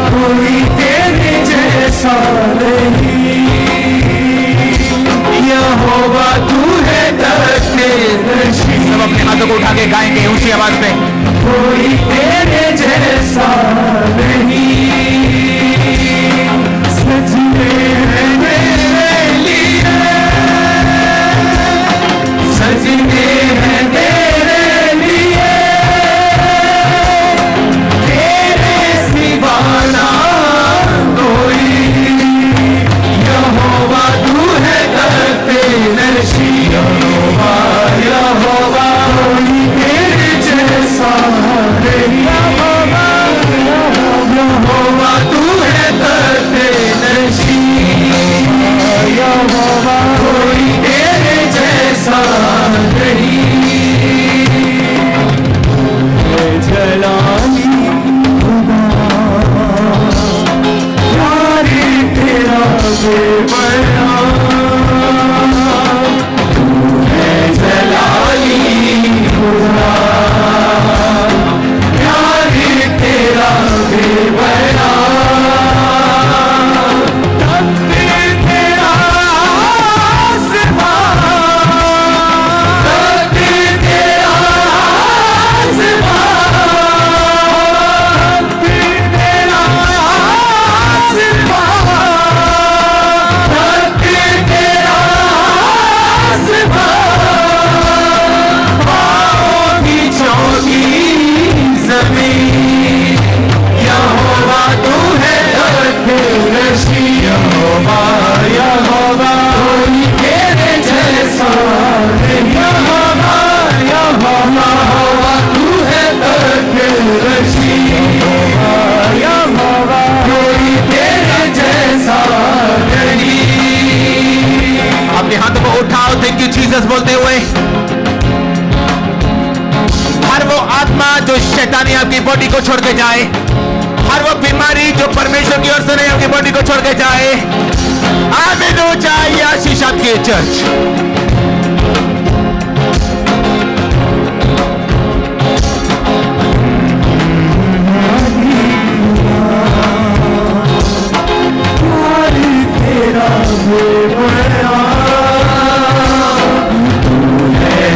कोई तेरे जैसा नहीं, यहोवा तू है तकदीरशी। सब अपने हाथों को उठा के गाएंगे ऊंची आवाज में। कोई तेरे जैसा नहीं, सजने हैं तेरे लिए, सजने हैं तेरे हर वो आत्मा जो शैतानी आपकी बॉडी को छोड़ के जाए, हर वो बीमारी जो परमेश्वर की ओर से नहीं आपकी बॉडी को छोड़ के जाए। आमीन हो जाए आशीष आपकी चर्च।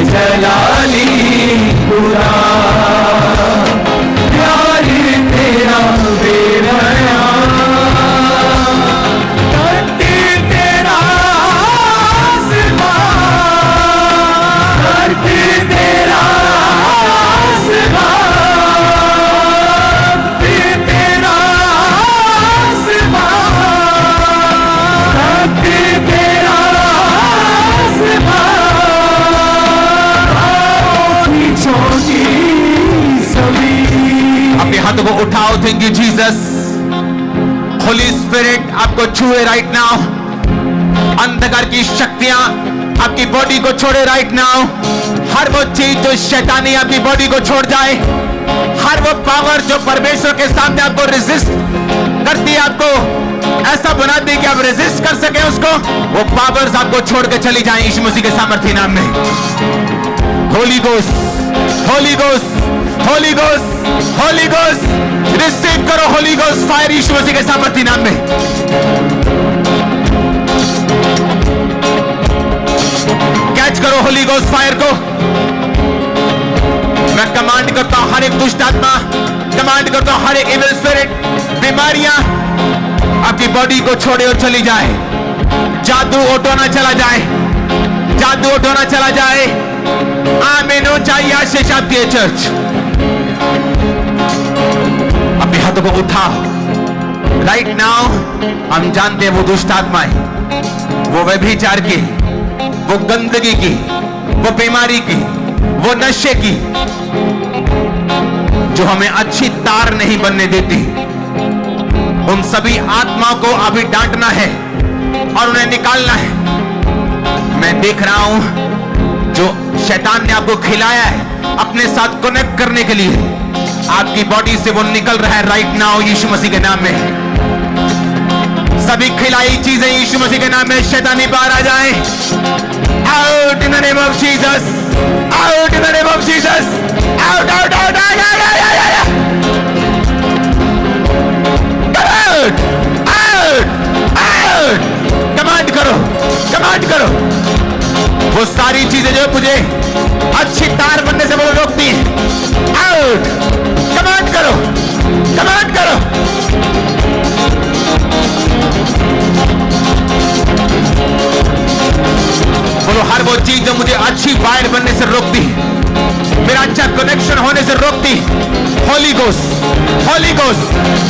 जलाली पूरा प्यार तेरा बेबया, धरती तेरा आसमां, धरती तेरा आसमां, धरती तेरा आसमां, धरती तेरा आसमां, अपने हाथों को उठाओ। Thank you Jesus. Holi spirit आपको छुए राइट नाउ। अंधकार की शक्तियां आपकी बॉडी को छोड़े राइट नाउ। हर वो चीज जो शैतानी आपकी बॉडी को छोड़ जाए, हर वो पावर जो परमेश्वर के सामने आपको रेजिस्ट करती है, आपको ऐसा बना दी कि आप रेजिस्ट कर सके उसको, वो पावर्स आपको छोड़ के चली जाए यीशु मसीह के सामर्थ्य नाम में। Holi ghost, Holi ghost, Holi ghost, Holi ghost, receive करो होली गोस्ट फायर यीशु मसीह के सामर्थ्य नाम में। कैच करो होली गोस्ट फायर को। मैं कमांड करता हूं हर एक दुष्ट आत्मा, कमांड करता हूं हर एक इविल स्पिरिट, बीमारियां आपकी बॉडी को छोड़े और चली जाए। जादू उठोना चला जाए, जादू उठोना चला जाए। आमीन हो चाहिए आशीष आपकी चर्च। अपने हाथों को उठाओ राइट नाउ। हम जानते हैं वो दुष्ट आत्माएं, वो व्यभिचार की, वो गंदगी की, वो बीमारी की, वो नशे की, जो हमें अच्छी तार नहीं बनने देती, उन सभी आत्माओं को अभी डांटना है और उन्हें निकालना है। मैं देख रहा हूं जो शैतान ने आपको खिलाया है अपने साथ कनेक्ट करने के लिए, आपकी बॉडी से वो निकल रहा है राइट नाउ यीशु मसीह के नाम में। सभी खिलाई चीजें यीशु मसीह के नाम में शैतानी बाहर आ जाए। Out in the name of Jesus, out in the name of Jesus, out out out out out out. Command करो, कमांड करो। वो सारी चीजें जो मुझे अच्छी तार बनने से वो रोकती हैं, आउट। कमांड करो, कमांड करो। बोलो हर वो चीज जो मुझे अच्छी वायर बनने से रोकती है, मेरा अच्छा कनेक्शन होने से रोकती, Holi ghost, Holi ghost,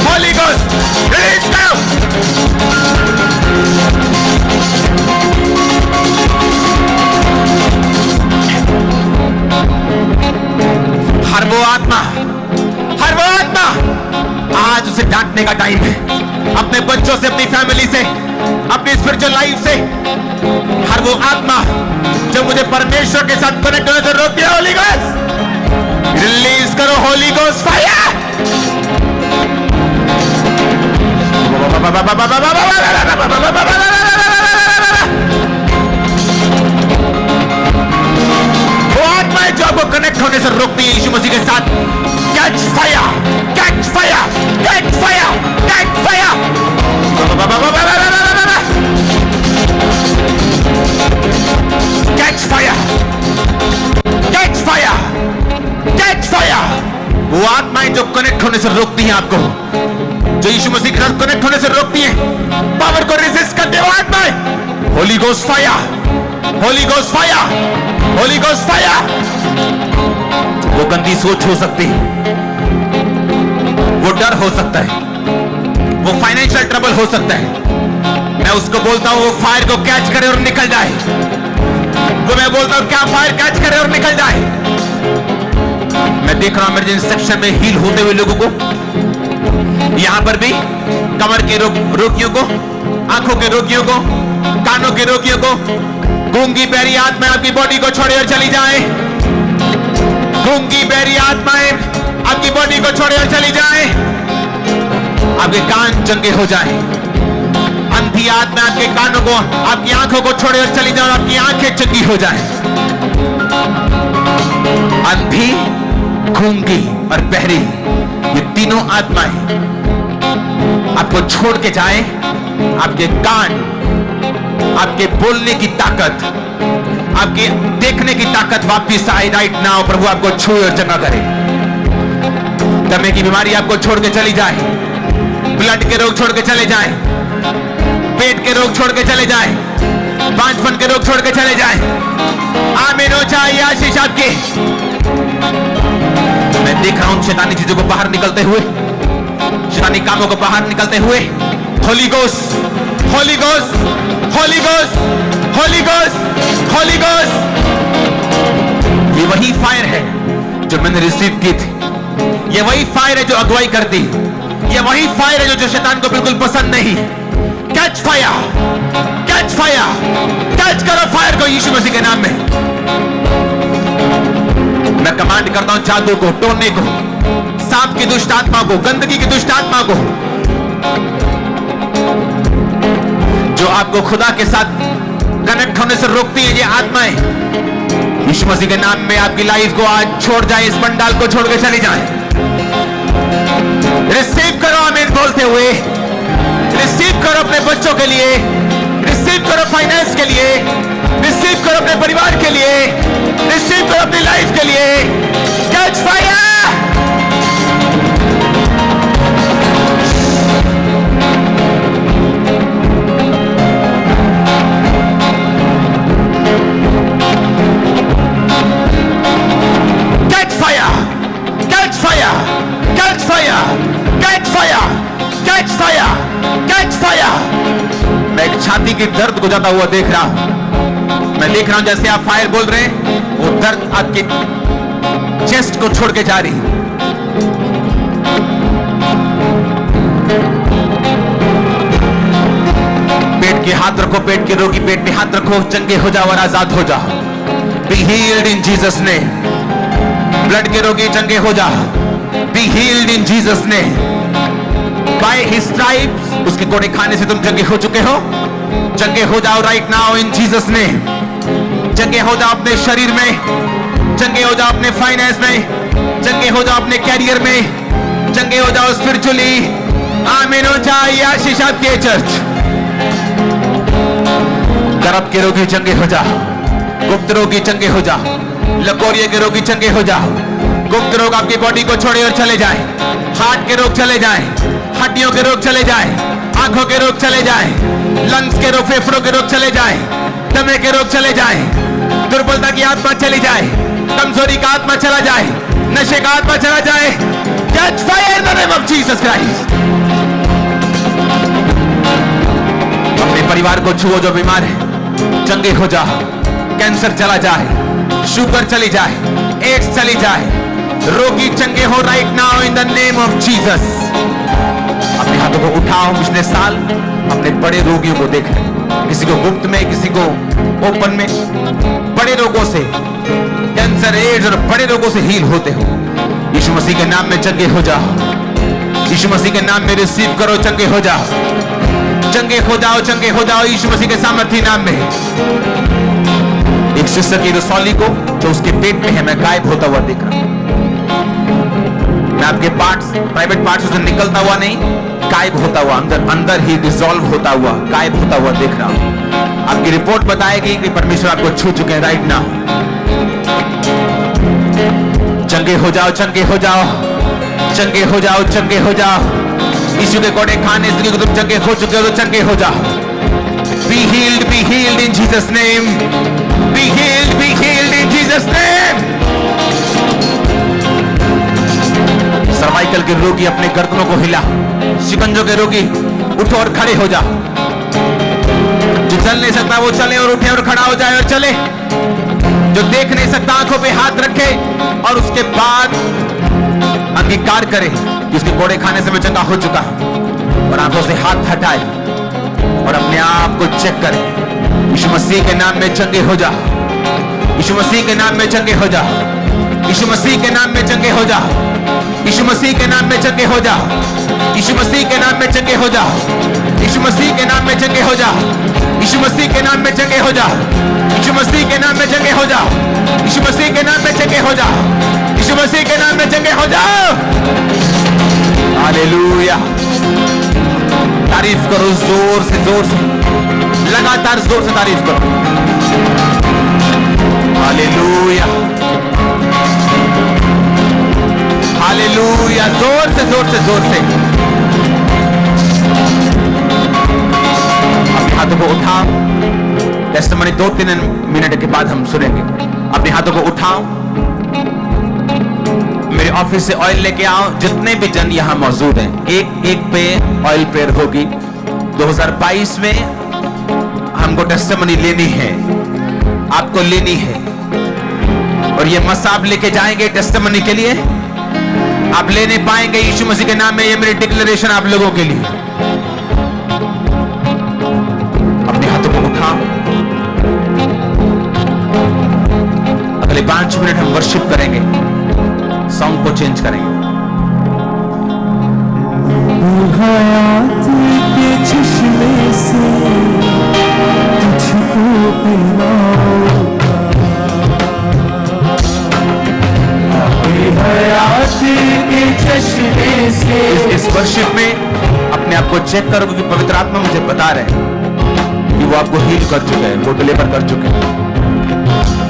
Holi ghost, release करो। हर वो आत्मा, हर वो आत्मा, आज उसे डांटने का टाइम है। अपने बच्चों से, अपनी फैमिली से, अपनी स्पिरिचुअल लाइफ से, हर वो आत्मा जो मुझे परमेश्वर के साथ कनेक्ट होने से रोकती है, होली गोस्ट रिलीज करो, होली गोस्ट फायर। वो आत्माएं जो आपको कनेक्ट होने से रोकती है यीशु मसीह के साथ, catch fire, catch fire, catch fire, catch fire. Catch fire, catch fire, catch fire. वो आत्माएं जो कनेक्ट होने से रोकती हैं आपको, जो यीशु मसीह के साथ कनेक्ट होने से रोकती हैं, पावर को रेजिस्ट करते हो आत्माएं, Holi ghost fire, Holi ghost fire, Holi ghost fire. वो गंदी सोच हो सकती है, वो डर हो सकता है, वो फाइनेंशियल ट्रबल हो सकता है। मैं उसको बोलता हूं वो फायर को कैच करे और निकल जाए। वो मैं बोलता हूं क्या फायर कैच करे और निकल जाए। मैं देख रहा हूं इमरजेंसी सेक्शन में हील होते हुए लोगों को, यहां पर भी कमर के रोगियों को, आंखों के रोगियों को, कानों के रोगियों को, गूंगी बहरी आत्माएं आपकी बॉडी को छोड़े और चली जाए। गूंगी बहरी आत्माएं आपकी बॉडी को छोड़े और चली जाए। आपके कान चंगे हो जाए। अंधी आत्मा आपके कानों को, आपकी आंखों को छोड़े और चली जाए और आपकी आंखें चंगी हो जाए। अंधी, गूंगी और बहरी, ये तीनों आत्माएं आपको छोड़ के जाए। आपके कान, आपके बोलने की ताकत, आपके देखने की ताकत वापिस आए राइट नाउ। प्रभु आपको छूए और चंगा करे। दमे की बीमारी आपको छोड़ के चली जाए। ब्लड के रोग छोड़ के चले जाए। पेट के रोग छोड़ के चले जाए। बांझपन के रोग छोड़ के चले जाए। आमीन हो जाए आशीष आपकी। मैं देख रहा हूं शैतानी चीजों को बाहर निकलते हुए, शैतानी कामों को बाहर निकलते हुए। Holi ghost, Holi ghost, Holi ghost, Holi ghost, Holi ghost. ये वही फायर है जो मैंने रिसीव की थी। ये वही फायर है जो अगुवाई करती। ये वही फायर है जो शैतान को बिल्कुल पसंद नहीं। Catch fire, catch fire, catch करो फायर को यीशु मसीह के नाम में। मैं कमांड करता हूं जादू को, टोने को, सांप की दुष्ट आत्मा को, गंदगी की दुष्ट आत्मा को, जो आपको खुदा के साथ कनेक्ट होने से रोकती है, ये आत्माएं यीशु मसीह के नाम में आपकी लाइफ को आज छोड़ जाए। इस पंडाल को छोड़ के चली जाए। रिसीव करो आमीन बोलते हुए। रिसीव करो अपने बच्चों के लिए, रिसीव करो फाइनेंस के लिए, रिसीव करो अपने परिवार के लिए, रिसीव करो अपनी लाइफ के लिए। Catch fire, catch fire, catch fire, catch fire, catch fire, catch fire, catch fire. मैं एक छाती की दर्द को जाता हुआ देख रहा हूं। मैं देख रहा हूं जैसे आप फायर बोल रहे हैं, वो दर्द आपके चेस्ट को छोड़ के जा रही। पेट के हाथ रखो, पेट के रोगी पेट पे हाथ रखो, चंगे हो जाओ और आजाद हो जाओ। Be healed in Jesus name. Blood के रोगी चंगे हो जाओ। Be healed in Jesus name. By his stripes, उसके कोड़े खाने से तुम चंगे हो चुके हो। चंगे हो जाओ right now in Jesus name. चंगे हो जाओ अपने शरीर में, चंगे हो जाओ अपने फाइनेंस में, चंगे हो जाओ अपने कैरियर में, चंगे हो जाओ स्पिरिचुअली। आमीन हो जाए आशीष आपके चर्च। गर्भ के रोगी चंगे हो जाओ। गुप्त रोगी चंगे हो जाओ। लकोरिये के रोगी चंगे हो जाओ। गुप्त रोग आपकी बॉडी को छोड़े और चले जाए। हार्ट के रोग चले जाए। हड्डियों के रोग चले जाए। आंखों के रोग चले जाए। लंग्स के रोग, फेफड़ों के रोग चले जाए। दमे के रोग चले जाए। दुर्बलता की आत्मा चली जाए। कमजोरी का आत्मा चला जाए। नशे का आत्मा चला जाए। Catch fire in the name of Jesus Christ. अपने परिवार को छुओ जो बीमार है, चंगे हो जाओ। कैंसर चला जाए, शुगर चली जाए, एड्स चली जाए। रोगी चंगे हो right now in the name of Jesus. अपने हाथों को उठाओ। पिछले साल अपने बड़े रोगियों को देख रहे, किसी को गुप्त में, किसी को ओपन में, बड़े रोगों से, कैंसर, एड्स और बड़े रोगों से हील होते हो। यीशु मसीह के नाम में चंगे हो जाओ। यीशु मसीह के नाम में रिसीव करो, चंगे हो जाओ। चंगे हो जाओ, चंगे हो जाओ यीशु मसीह के सामर्थी नाम में। एक सिस्टर की रसौली को जो उसके पेट में है, मैं गायब होता हुआ देख रहा हूं। मैं आपके पार्ट्स, प्राइवेट पार्ट्स से निकलता हुआ नहीं, गायब होता हुआ, अंदर अंदर ही डिसॉल्व होता हुआ, गायब होता हुआ देख रहा हूं। आपकी रिपोर्ट बताएगी कि परमेश्वर आपको छू चुके हैं राइट नाउ। चंगे हो जाओ, चंगे हो जाओ, चंगे हो जाओ, चंगे हो जाओ। यीशु के कोड़े खाने से तुम चंगे हो चुके हो तो चंगे हो जाओ। Be healed in Jesus name. Be healed in Jesus name. Cervical के रोगी अपने गर्दनों को हिला। शिकंजों के रोगी उठो और खड़े हो जाओ। जो चल नहीं सकता वो चले और उठे और खड़ा हो जाए और चले। जो देख नहीं सकता आंखों पे हाथ रखे और उसके बाद अंगीकार करे कि उसके कोड़े खाने से मैं चंगा हो चुका, और आंखों से हाथ हटाए और अपने आप को चेक करें। यीशु मसीह के नाम में चंगे हो जा, यीशु मसीह के नाम में चंगे हो जा, यीशु मसीह के नाम में चंगे हो जा, यीशु मसीह के नाम में चंगे हो जा, यीशु मसीह के नाम में चंगे हो जा, यीशु मसीह के नाम में चंगे हो जा, यीशु मसीह के नाम में चंगे हो जा, यीशु मसीह के नाम में चंगे हो जा, यीशु मसीह के नाम में चंगे हो जा, यीशु मसीह के नाम में चंगे हो जा। हालेलुया। तारीफ करो जोर से, लगातार जोर से तारीफ करो। Hallelujah, hallelujah. जोर से अपने हाथों को उठाओ। टेस्टिमनी 2-3 मिनट के बाद हम सुनेंगे। अपने हाथों को उठाओ, मेरे ऑफिस से ऑयल लेके आओ। जितने भी जन यहां मौजूद हैं, एक पे ऑयल प्रेयर होगी। 2022 में हमको टेस्टिमनी लेनी है, आपको लेनी है, और ये मसा आप लेके जाएंगे टेस्टिमनी के लिए। आप ले नहीं पाएंगे यीशु मसीह के नाम में। ये मेरी डिक्लेरेशन आप लोगों के लिए। अपने हाथों को उठाओ। अगले 5 मिनट हम वर्शिप करेंगे, सॉन्ग को चेंज करेंगे। हयात के चश्मे से तुझको पिलाऊंगा, हयात के चश्मे से। इस वर्शिप में अपने आप को चेक करो, क्योंकि पवित्र आत्मा मुझे बता रहे हैं कि वो आपको हील कर चुके हैं, वो डिलीवर कर चुके हैं।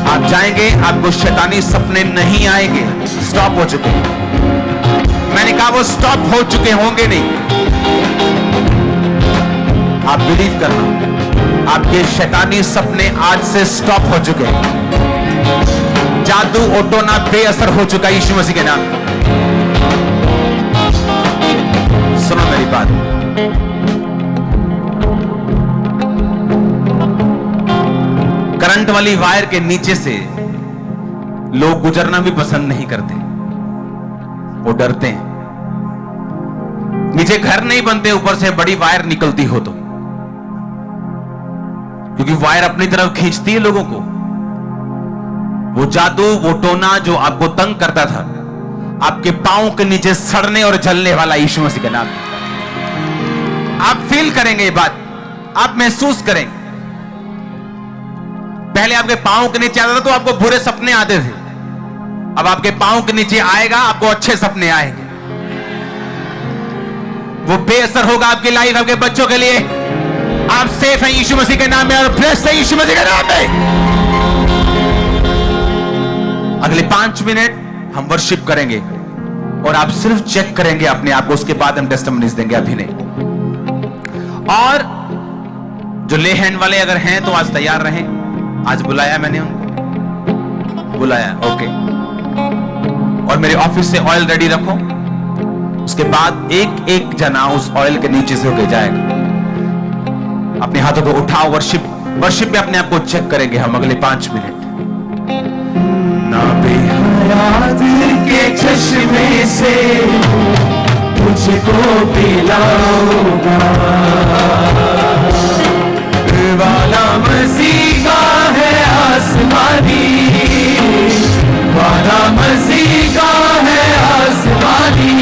आप जाएंगे, आपको शैतानी सपने नहीं आएंगे, स्टॉप हो चुके हैं। मैंने कहा वो स्टॉप हो चुके होंगे नहीं। आप बिलीव करना, आपके शैतानी सपने आज से स्टॉप हो चुके हैं। जादू ओटोना बेअसर हो चुका है यीशु मसीह के नाम। सुनो मेरी बात, करंट वाली वायर के नीचे से लोग गुजरना भी पसंद नहीं करते, वो डरते हैं। नीचे घर नहीं बनते ऊपर से बड़ी वायर निकलती हो तो, क्योंकि वायर अपनी तरफ खींचती है लोगों को। वो जादू, वो टोना जो आपको तंग करता था, आपके पांव के नीचे सड़ने और जलने वाला यीशु मसीह का नाम। आप फील करेंगे ये बात, आप महसूस करेंगे। पहले आपके पांव के नीचे आता था तो आपको बुरे सपने आते थे, अब आपके पांव के नीचे आएगा, आपको अच्छे सपने आएंगे। वो बेअसर होगा आपकी लाइफ, आपके बच्चों के लिए। आप सेफ हैं यीशु मसीह के नाम में और ब्लेस्ड हैं यीशु मसीह के नाम में। अगले 5 मिनट हम वर्शिप करेंगे और आप सिर्फ चेक करेंगे अपने आप को, उसके बाद हम टेस्टिमनीज देंगे, अभी नहीं। और जो ले हैंड वाले अगर हैं तो आज तैयार रहें, आज बुलाया मैंने उनको, बुलाया, ओके। और मेरे ऑफिस से ऑयल रेडी रखो, उसके बाद एक एक जना उस ऑयल के नीचे से होके जाएगा। अपने हाथों को उठाओ, वर्शिप में अपने आप को चेक करेंगे हम अगले 5 मिनट। हयात के चश्मे से तुझको पिलाऊंगा, वाला मसीह का है आसमानी, वाला मसीह का है आसमानी,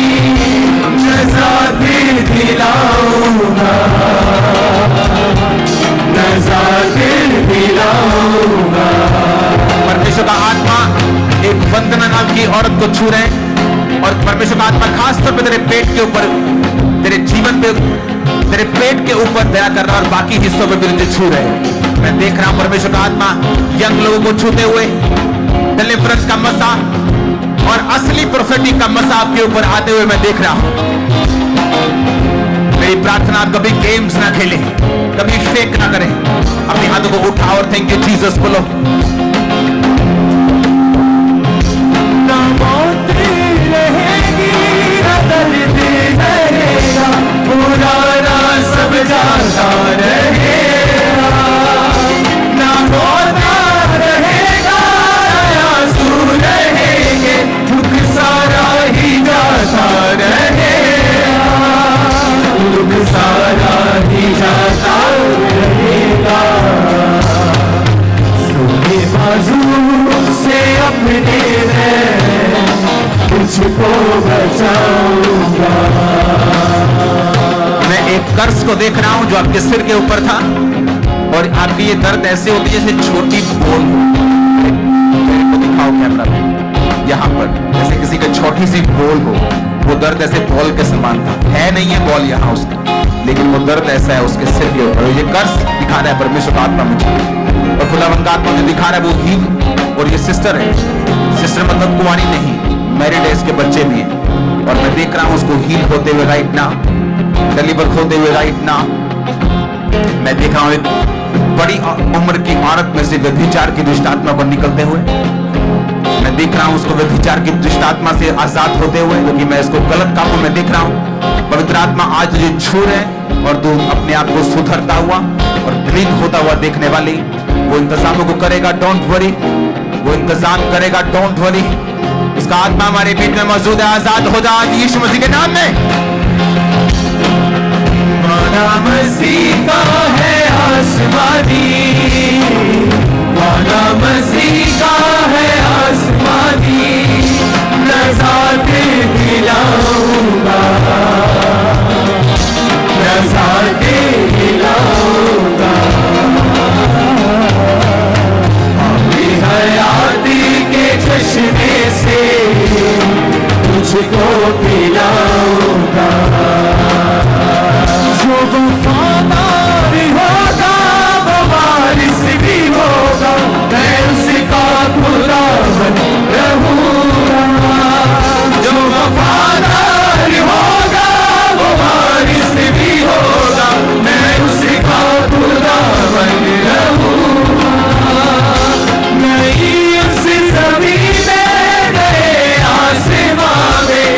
नज़ारे दिलाऊंगा, नज़ारे दिलाऊंगा। परमेश्वर का आत्मा एक वंदना नाम की औरत को छू रहे हैं, और परमेश्वर का आत्मा खास तौर पे तेरे पेट के ऊपर, तेरे जीवन पे, तेरे पेट के ऊपर दया कर रहा है, और बाकी हिस्सों पे भी तुझे छू रहे हैं। मैं देख रहा हूं परमेश्वर का आत्मा यंग लोगों को छूते हुए, डिलीवरेंस का मसा और असली प्रोफेटिक का मसा आपके ऊपर आते हुए मैं देख रहा हूं। मेरी प्रार्थना, आप कभी गेम्स ना खेलें, कभी फेक ना करें। अपने हाथों को उठाओ और थैंक यू जीसस बोलो। पुराना सब जाता रहेगा, ना होता रहेगा, आंसू रहेंगे, दुख सारा ही जाता रहेगा, दुख सारा ही जाता रहेगा। अपने मैं तुझको बचाऊंगा। मैं एक कर्ज को देख रहा हूं जो आपके सिर के ऊपर था, और आपकी ये दर्द ऐसे होती है जैसे छोटी बोल हो। मेरे को दिखाओ कैमरा में, यहाँ पर जैसे किसी का छोटी सी बोल हो। वो दर्द ऐसे बॉल के समान था, है नहीं है बॉल यहाँ उसका, लेकिन वो दर्द ऐसा है उसके सिर के ऊपर। ये कर्ज दिखा रहा है परमेश्वर का आत्मा मुझे, और खुदावंद का आत्मा जो दिखा रहा है वो हील। और ये सिस्टर है, सिस्टर मतलब कुंवारी नहीं, मैरिड है, इसके बच्चे भी हैं, और मैं देख रहा हूँ उसको हील होते हुए राइट ना, डिलीवर होते हुए राइट ना। मैं देख रहा हूँ एक बड़ी उम्र की औरत में से व्यभिचार की दुष्ट आत्मा को निकलते हुए। मैं देख रहा हूँ उसको व्यभिचार की दुष्ट आत्मा से आजाद होते हुए, क्योंकि मैं इसको गलत कामों में देख रहा हूँ। पवित्र आत्मा आज तुझे छू रहे, और तू अपने आप को सुधरता हुआ और क्लीन होता हुआ देखने वाली। वो इंतजामों को करेगा, डोंट वरी, वो इंतजाम करेगा, डोंट वरी। इसका आत्मा हमारे बीच में मौजूद है, आजाद हो जा आज यीशु मसीह के नाम में। माना मसीह का है आसमानी, माना मसीह का है आसमानी, नज़ारे दिलाऊंगा, नज़ारे दिलाऊंगा। अभी हयाती के चश्मे से तुझको पिलाऊंगा। जो वफादार होगा वो वारिस भी होगा, मैं उसका खुदा बन रहूंगा। जो वफादार होगा वो वारिस भी होगा, मैं उसका खुदा बन रहूंगा। नहीं उस ज़मीन में नए आसमां में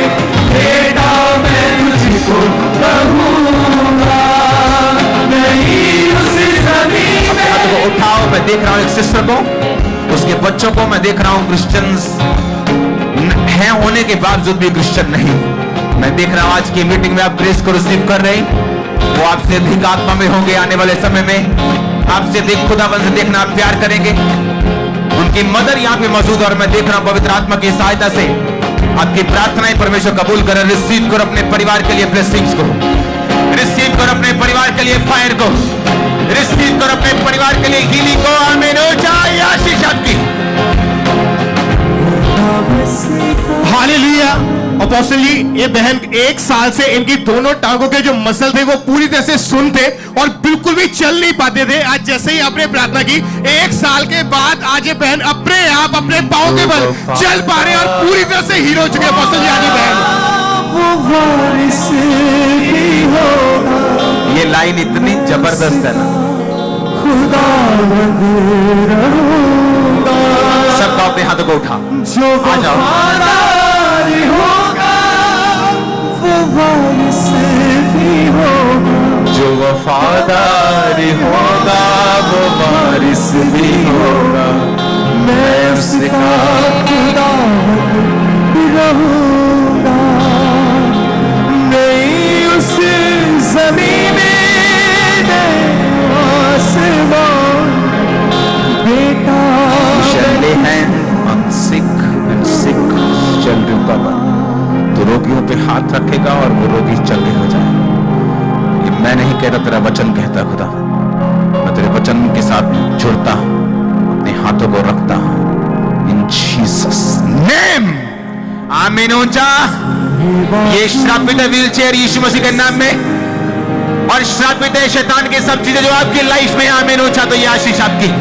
बेटा मैं तुझको कहूंगा। नहीं उस ज़मीन में। उठाओ, मैं देख रहा हूँ एक सिस्टर को, उसके बच्चों को मैं देख रहा हूँ क्रिश्चियंस हैं होने के बावजूद भी क्रिश्चियन नहीं। मैं देख रहा हूँ आज की मीटिंग में आप ग्रेस को रिसीव कर रहे हैं, वो आपसे अधिक आत्मा में होंगे आने वाले समय में। आपसे अधिक खुदावंद से देखना आप प्यार करेंगे। उनकी मदर यहाँ पे मौजूद है, और मैं देख रहा हूँ पवित्र आत्मा की सहायता से आपकी प्रार्थनाएं परमेश्वर कबूल करें। रिसीव करो अपने परिवार के लिए ब्लेसिंग्स को, रिसीव करो अपने परिवार के लिए फायर को, रिसीव करो अपने परिवार के लिए हीलिंग को। आमीन हो जाए आशीष आपकी। हालेलुया। अपोस्टल जी, ये बहन 1 साल से इनकी दोनों टांगों के जो मसल थे वो पूरी तरह से सुन्न थे और बिल्कुल भी चल नहीं पाते थे। आज जैसे ही आपने प्रार्थना की, 1 साल के बाद आज ये बहन अपने आप अपने पांव के बल चल पा रहे हैं और पूरी तरह से हीरो हो चुके हैं। अपोस्टल जी, आगे बहन वो वारिस भी होगा। ये लाइन इतनी जबरदस्त है ना, खुदा रहूंगा। सबका अपने हाथों को उठा, जो आ जाओ। वफादार होगा वो वारिस भी होगा। जो वफादार होगा वो वारिस भी होगा, मैं उसका खुदा रहूंगा। नहीं उस ज़मीन में आसमान बेटा shall lay hand on sick and sick shall recover। तो रोगियों पे हाथ रखेगा और वो रोगी चंगे हो जाए। ये मैं नहीं कह रहा, तेरा वचन कहता खुदा। मैं तेरे वचन के साथ जुड़ता हूं, अपने हाथों को रखता हूं इन जीसस नेम। आमीन हो जा। ये श्रापित है व्हीलचेयर यीशु मसीह के नाम में, और श्रापित है शैतान की सब चीजें जो आपकी लाइफ में। आमीन हो जा। तो ये आशीष आपकी।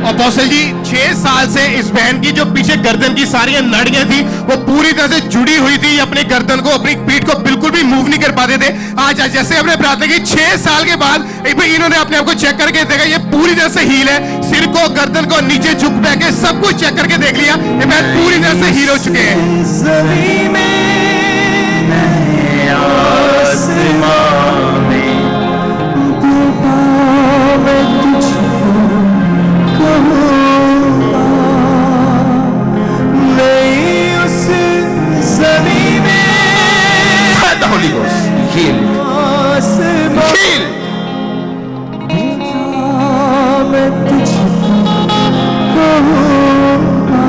अपोस्टल जी, 6 साल से इस बहन की जो पीछे गर्दन की सारी नड़ियां थी वो पूरी तरह से जुड़ी हुई थी। अपने गर्दन को, अपनी पीठ को बिल्कुल भी मूव नहीं कर पाते थे। आज जैसे हमने प्रार्थना की, 6 साल के बाद इन्होंने अपने आप को चेक करके देखा, ये पूरी तरह से हील है। सिर को, गर्दन को नीचे झुक बैठ के सब कुछ चेक करके देख लिया, ये बहन पूरी तरह से हील हो चुके हैं। ज़मीन में आसमान में बेटा मैं तुझको कहूंगा। नहीं उस ज़मीन में The Holy Ghost, heal, आसमान heal। बेटा मैं तुझको कहूंगा।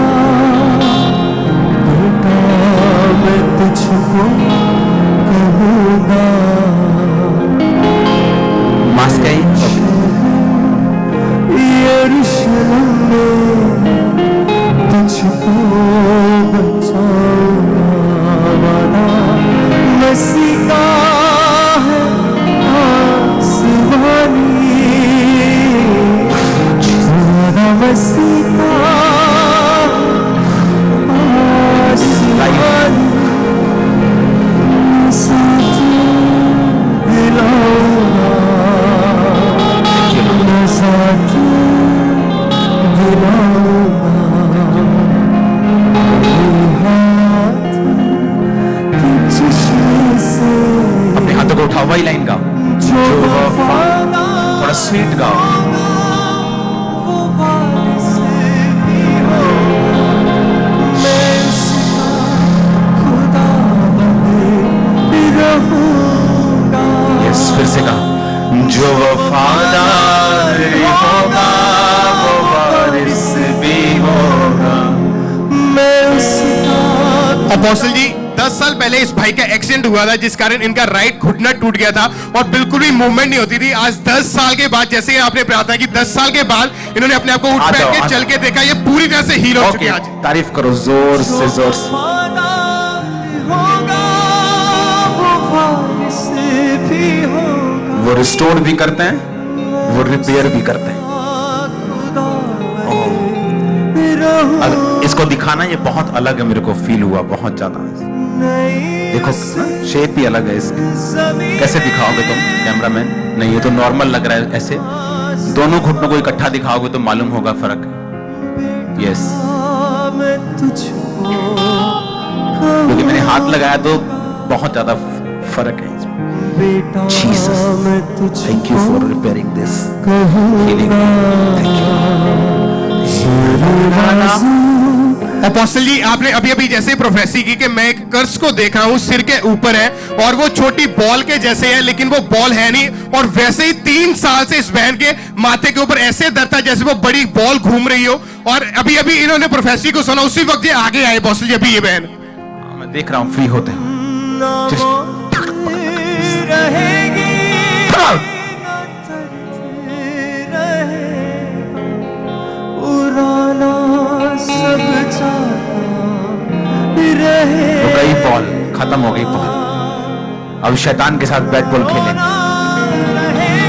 गाओ, वही लाइन गाओ, जो वफादार, थोड़ा स्वीट गाओ। यस, फिर से गाओ, जो वफादार होगा वो वारिस भी होगा, मैं उसका। अपोस्टल जी 10 साल पहले इस भाई का एक्सीडेंट हुआ था, जिस कारण इनका राइट घुटना टूट गया था और बिल्कुल भी मूवमेंट नहीं होती थी। आज 10 साल के बाद, जैसे आपने प्रार्थना की, 10 साल के बाद इन्होंने अपने आप को उठ बैठ के चल के देखा, ये पूरी तरह से हील हो चुके हैं आज। तारीफ करो जोर से, जोर से। वो रिस्टोर भी करते हैं, वो रिपेयर भी करते हैं। इसको दिखाना ये बहुत अलग है, मेरे को फील हुआ बहुत ज्यादा। देखो शेप ही अलग है इसकी। कैसे दिखाओगे तुम कैमरामैन? नहीं, ये तो नॉर्मल लग रहा है ऐसे। दोनों घुटनों को इकट्ठा दिखाओगे तो मालूम होगा फर्क। यस, क्योंकि मैंने हाथ लगाया तो बहुत ज्यादा फर्क है इसमें। Jesus, thank you for repairing this healing. Thank you. Apostle ji, आपने अभी अभी जैसे प्रोफेसी की कि मैं एक कर्स को देख रहा हूँ, सिर के ऊपर है और वो छोटी बॉल के जैसे है, लेकिन वो बॉल है नहीं। और वैसे ही 3 साल से इस बहन के माथे के ऊपर ऐसे दर्द था जैसे वो बड़ी बॉल घूम रही हो। और अभी अभी इन्होंने प्रोफेसी को सुना, उसी वक्त ये आगे आए अपोस्टल जी। अभी ये बहन मैं देख रहा हूँ फ्री होते हैं। तो गई बॉल, खत्म हो गई बॉल। अब शैतान के साथ बैट बॉल खेलेंगे,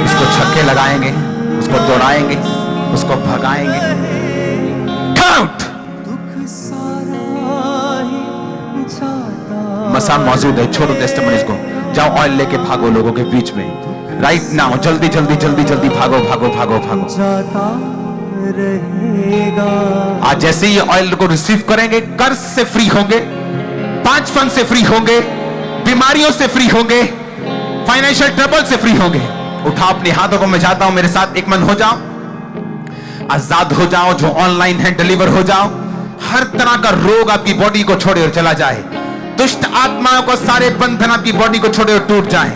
उसको छक्के लगाएंगे, उसको दौड़ाएंगे, उसको भगाएंगे। काउंट। मसा मौजूद है, छोड़ो टेस्टिमनीज को, जाओ ऑयल लेके भागो लोगों के बीच में राइट नाउ। जल्दी जल्दी जल्दी जल्दी भागो भागो भागो भागो। आज जैसे ही ऑयल को रिसीव करेंगे, कर्ज से फ्री होंगे, 5 फंड से फ्री होंगे, बीमारियों से फ्री होंगे, फाइनेंशियल ट्रबल से फ्री होंगे। उठा अपने हाथों को, मैं चाहता हूं मेरे साथ एक मन हो जाओ, आजाद हो जाओ। जो ऑनलाइन है डिलीवर हो जाओ। हर तरह का रोग आपकी बॉडी को छोड़े और चला जाए। दुष्ट आत्माओं को सारे बंधन आपकी बॉडी को छोड़े और टूट जाए।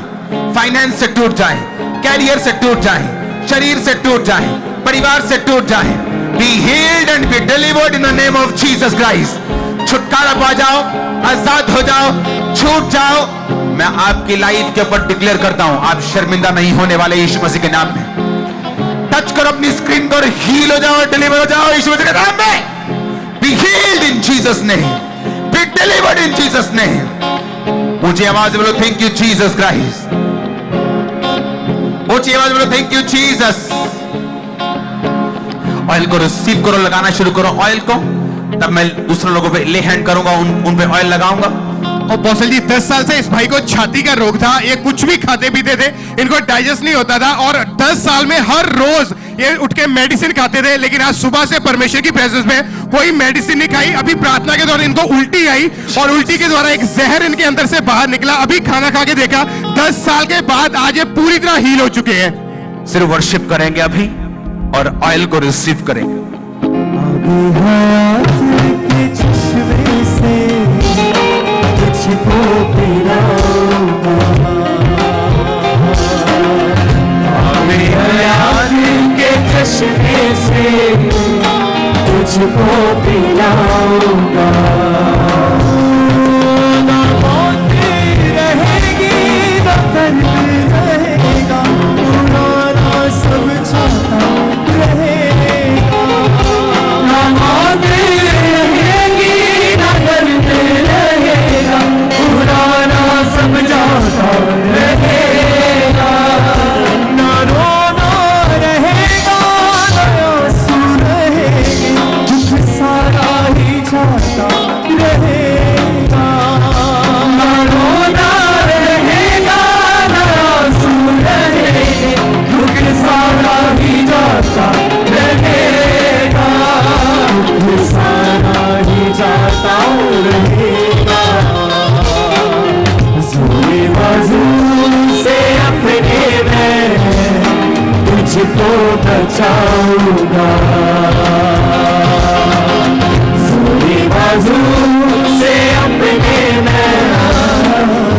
फाइनेंस से टूट जाए, कैरियर से टूट जाए, शरीर से टूट जाए, परिवार से टूट जाए। Be healed and be delivered in the name of Jesus Christ. छुटकारा पा जाओ, आजाद हो जाओ, छूट जाओ। मैं आपकी लाइफ के ऊपर डिक्लेयर करता हूं, आप शर्मिंदा नहीं होने वाले यीशु मसीह के नाम में। टच करो अपनी स्क्रीन पर, हील हो जाओ, डिलीवर हो जाओ यीशु मसीह के नाम में। Be healed in Jesus name. Be delivered in Jesus name. ऊंची आवाज बोलो, थैंक यू जीसस क्राइस्ट। ऊंची आवाज बोलो, थैंक यू जीसस। ऑयल को रिसीव करो, लगाना शुरू करो ऑयल को, तब मैं दूसरे लोगों पे ले हैंड करूंगा, उन पे ऑयल लगाऊंगा। अपोस्टल जी 10 साल से इस भाई को छाती का रोग था। ये कुछ भी खाते पीते थे, इनको डाइजेस्ट नहीं होता था और 10 साल में हर रोज ये उठ के मेडिसिन खाते थे। लेकिन आज सुबह से परमेश्वर की प्रेजेंस में कोई मेडिसिन नहीं खाई। अभी प्रार्थना के दौरान इनको उल्टी आई और उल्टी के द्वारा एक जहर इनके अंदर से बाहर निकला। अभी खाना खा के देखा, 10 साल के बाद आज ये पूरी तरह हील हो चुके हैं। सिर्फ वर्शिप करेंगे अभी और ऑयल को रिसीव करेंगे। तुझको पिलाऊंगा, ना मौत रहेगी ना दर्द रहेगा, पुराना सब छाता रहेगा। ना मौत बचाऊंगा, जोरी बाजू से अपने मैं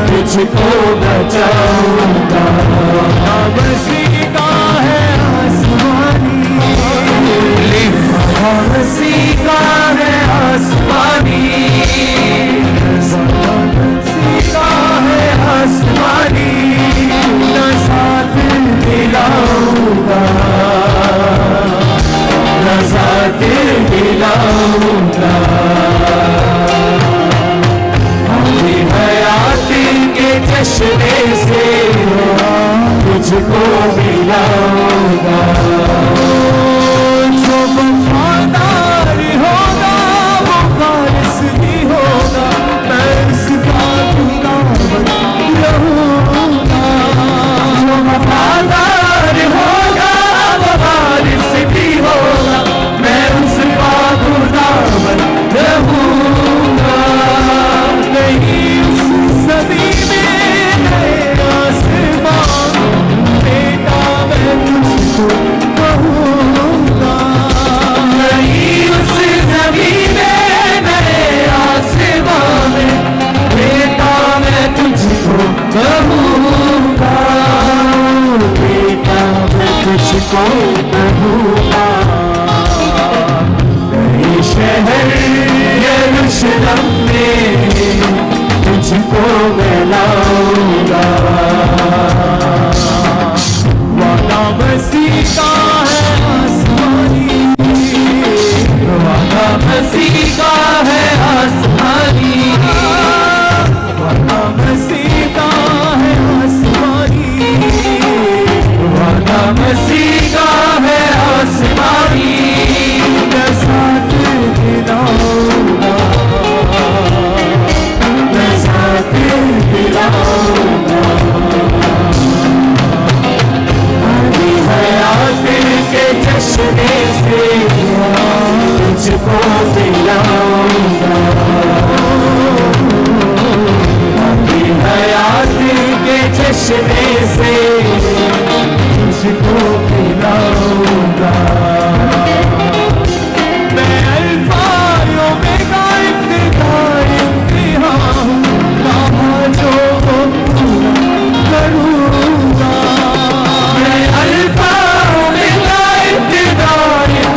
तुझको बचाऊंगा। मसी का है आसमानी, मसी का है आसमानी, मसी का है आसमानी, न साथ मिलाऊंगा, न साथ मिलाऊंगा। अपनी हयात के चश्मे से तुझको मिलाऊंगा। जो वफादार होगा वो वारिस भी होगा, मैं उसका गुलाम रहूंगा। जो वफादार होगा वो वारिस भी होगा, मैं उसका गुलाम रहूंगा। नहीं उस सदी में नए आसमान, बेटा मैं तुझको कहूंगा। नहीं उस ज़मीन में नए आसमान में, बेटा मैं तुझको कहूंगा, बेटा मैं तुझको कहूंगा। नए शहर यरूशलेम में तुझको मैं लाऊंगा। वादा मसीह का है आसमानी, वादा मसीह का है आसमानी, वादा मसीह का है आसमानी, वादा मसीह का है आसमानी, मैं साथ मिलाऊंगा, मैं साथ मिलाऊंगा। अपनी हयात के चश्मे से तुझको मिलाऊंगा। अपनी हयात के चश्मे से तुझको मिलाऊंगा। मैं अल्फा ओमेगा इब्तिदा इंतहा हूँ, कहा जो वो पूरा करूँगा। मैं अल्फा ओमेगा इब्तिदा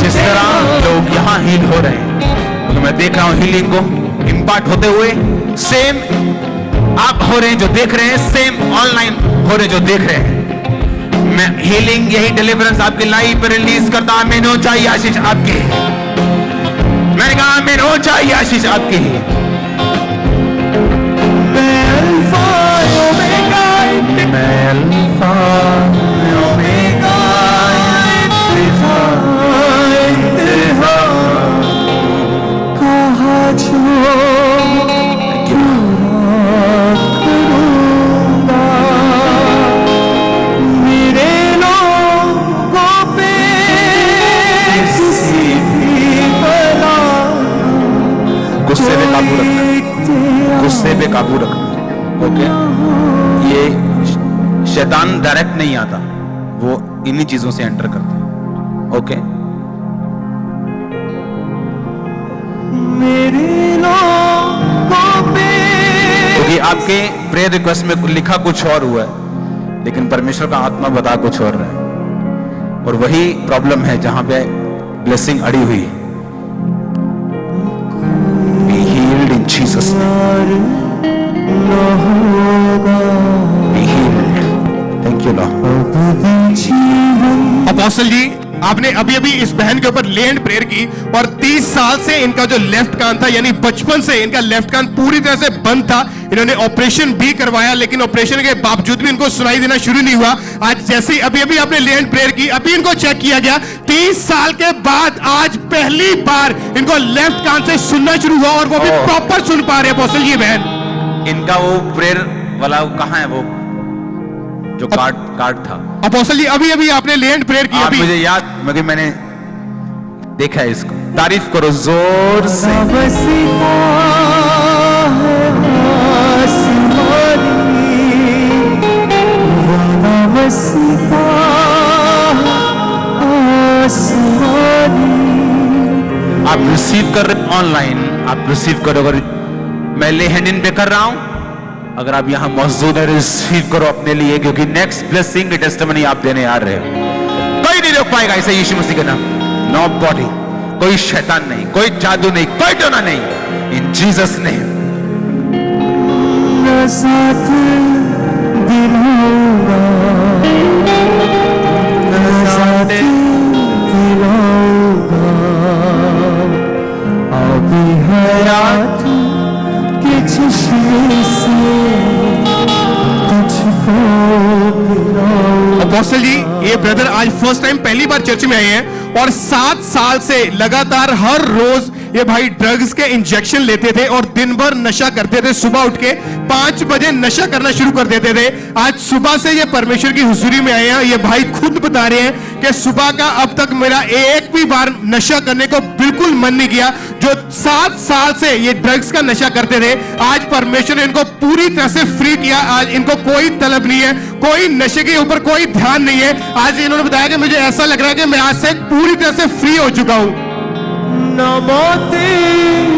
जिस तरह लोग यहाँ हील हो रहे हैं, तो मैं देख रहा हूँ हीलिंग को इम्पार्ट होते हुए। सेम आप हो रहे हैं जो देख रहे हैं, सेम ऑनलाइन हो रहे जो देख रहे हैं। मैं हीलिंग, यही डिलीवरेंस आपकी लाइफ पर रिलीज करता। आमीन हो चाहिए आशीष आपके। मैंने कहा आमीन हो चाहिए आशीष आपके। मैं अल्फा ओमेगा इब्तिदा इंतहा, कहा जो करूँगा। मेरे लोगों पे किसी भी बला, गुस्से पे काबू रखना, गुस्से पे काबू रखना। ओके, ये शैतान डायरेक्ट नहीं आता, वो इन्हीं चीजों से एंटर करता है। ओके, मेरे लोगों पे क्योंकि आपके प्रेयर रिक्वेस्ट में लिखा कुछ और हुआ है, लेकिन परमेश्वर का आत्मा बता कुछ और रहा है। और वही प्रॉब्लम है जहां पे ब्लेसिंग अड़ी हुई है। Be healed in Jesus name. Be healed. Thank you Lord. Apostle ji, आपने अभी अभी इस बहन के ऊपर लैंड प्रेयर की और 30 साल से इनका जो लेफ्ट कान था, यानी बचपन से इनका लेफ्ट कान पूरी तरह से बंद था। इन्होंने ऑपरेशन भी करवाया, लेकिन ऑपरेशन के बावजूद भी इनको सुनाई देना शुरू नहीं हुआ। आज जैसे अभी अभी आपने लैंड प्रेयर की, अभी इनको चेक किया गया, 30 साल के बाद आज पहली बार इनको लेफ्ट कान से सुनना शुरू हुआ और वो भी प्रॉपर सुन पा रहे हैं। अपोस्टल जी बहन, इनका वो प्रेयर वाला कहाँ है, वो जो कार्ड था। अपोस्टल जी, अभी अभी आपने लैंड प्रेयर की। आप अभी मुझे याद, मगर मैंने देखा है इसको। तारीफ करो जोर से। ऑनलाइन आप रिसीव करो। अगर मैं ले हैंड इन पे कर रहा हूं, अगर आप यहां मौजूद है रिसीव करो अपने लिए, क्योंकि नेक्स्ट ब्लेसिंग टेस्टिमनी आप देने आ रहे हो। कोई नहीं रोक पाएगा इसे यीशु मसीह के नाम। नो बॉडी, कोई शैतान नहीं, कोई जादू नहीं, कोई टोना नहीं, इन जीसस नेम। साथ दिलाऊंगा, साथ दिलाऊंगा, अभी हयात के चश्मे से तुझको पिलाऊंगा। अपोस्टल जी, ये ब्रदर आज फर्स्ट टाइम पहली बार चर्च में आए हैं और 7 साल से लगातार हर रोज ये भाई ड्रग्स के इंजेक्शन लेते थे और दिन भर नशा करते थे। सुबह उठ के 5 बजे नशा करना शुरू कर देते थे। आज सुबह से ये परमेश्वर की हुजूरी में आए हैं। ये भाई खुद बता रहे हैं कि सुबह का अब तक मेरा एक भी बार नशा करने को बिल्कुल मन नहीं किया। जो 7 साल से ये ड्रग्स का नशा करते थे, आज परमेश्वर ने इनको पूरी तरह से फ्री किया। आज इनको कोई तलब नहीं है, कोई नशे के ऊपर कोई ध्यान नहीं है। आज इन्होंने बताया कि मुझे ऐसा लग रहा है कि मैं आज से पूरी तरह से फ्री हो चुका हूं।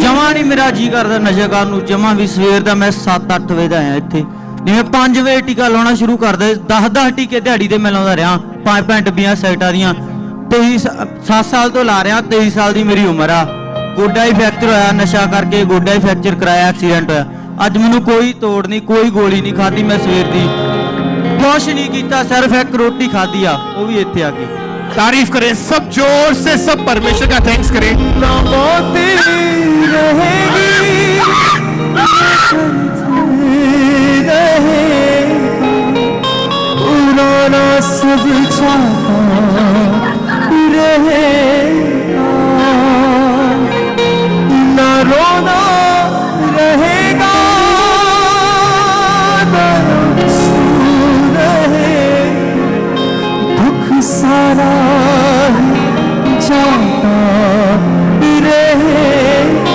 ਜਮਾ ਨਹੀਂ ਮੇਰਾ ਜੀ ਕਰਦਾ ਨਸ਼ਾ ਕਰਨ ਨੂੰ, ਜਮਾ ਵੀ। ਸਵੇਰ ਦਾ ਮੈਂ 7-8 ਵਜੇ ਦਾ ਆਇਆ ਇੱਥੇ, ਜਿਵੇਂ 5 ਵਜੇ ਟੀਕਾ ਲਾਉਣਾ ਸ਼ੁਰੂ ਕਰਦੇ 10-10 ਟੀਕੇ ਦਿਹਾੜੀ ਦੇ ਮੈਂ ਲਾਉਂਦਾ ਰਿਹਾ। 5 ਡੱਬੀਆਂ ਸਾਈਟਾਂ ਦੀਆਂ 7 ਸਾਲ ਤੋਂ ਲਾ ਰਿਹਾ। 23 ਸਾਲ ਦੀ ਮੇਰੀ ਉਮਰ ਆ। ਗੋਡਾ ਹੀ ਫ੍ਰੈਕਚਰ ਹੋਇਆ ਨਸ਼ਾ ਕਰਕੇ, ਗੋਡਾ ਹੀ ਫ੍ਰੈਕਚਰ ਕਰਾਇਆ, ਐਕਸੀਡੈਂਟ ਹੋਇਆ। ਅੱਜ ਮੈਨੂੰ ਕੋਈ ਤੋੜ ਨਹੀਂ, ਕੋਈ ਗੋਲੀ ਨਹੀਂ ਖਾਧੀ ਮੈਂ ਸਵੇਰ ਦੀ, ਕੁਛ ਨਹੀਂ ਕੀਤਾ, ਸਿਰਫ ਇੱਕ ਰੋਟੀ ਖਾਧੀ ਆ, ਉਹ भी ਇੱਥੇ ਆ ਕੇ। तारीफ करें सब जोर से, सब परमेश्वर का थैंक्स करें। पुराना सब जाता रहेगा, ना रोना रहेगा, ना रोना रहेगा, दुख सारा जाता रहेगा।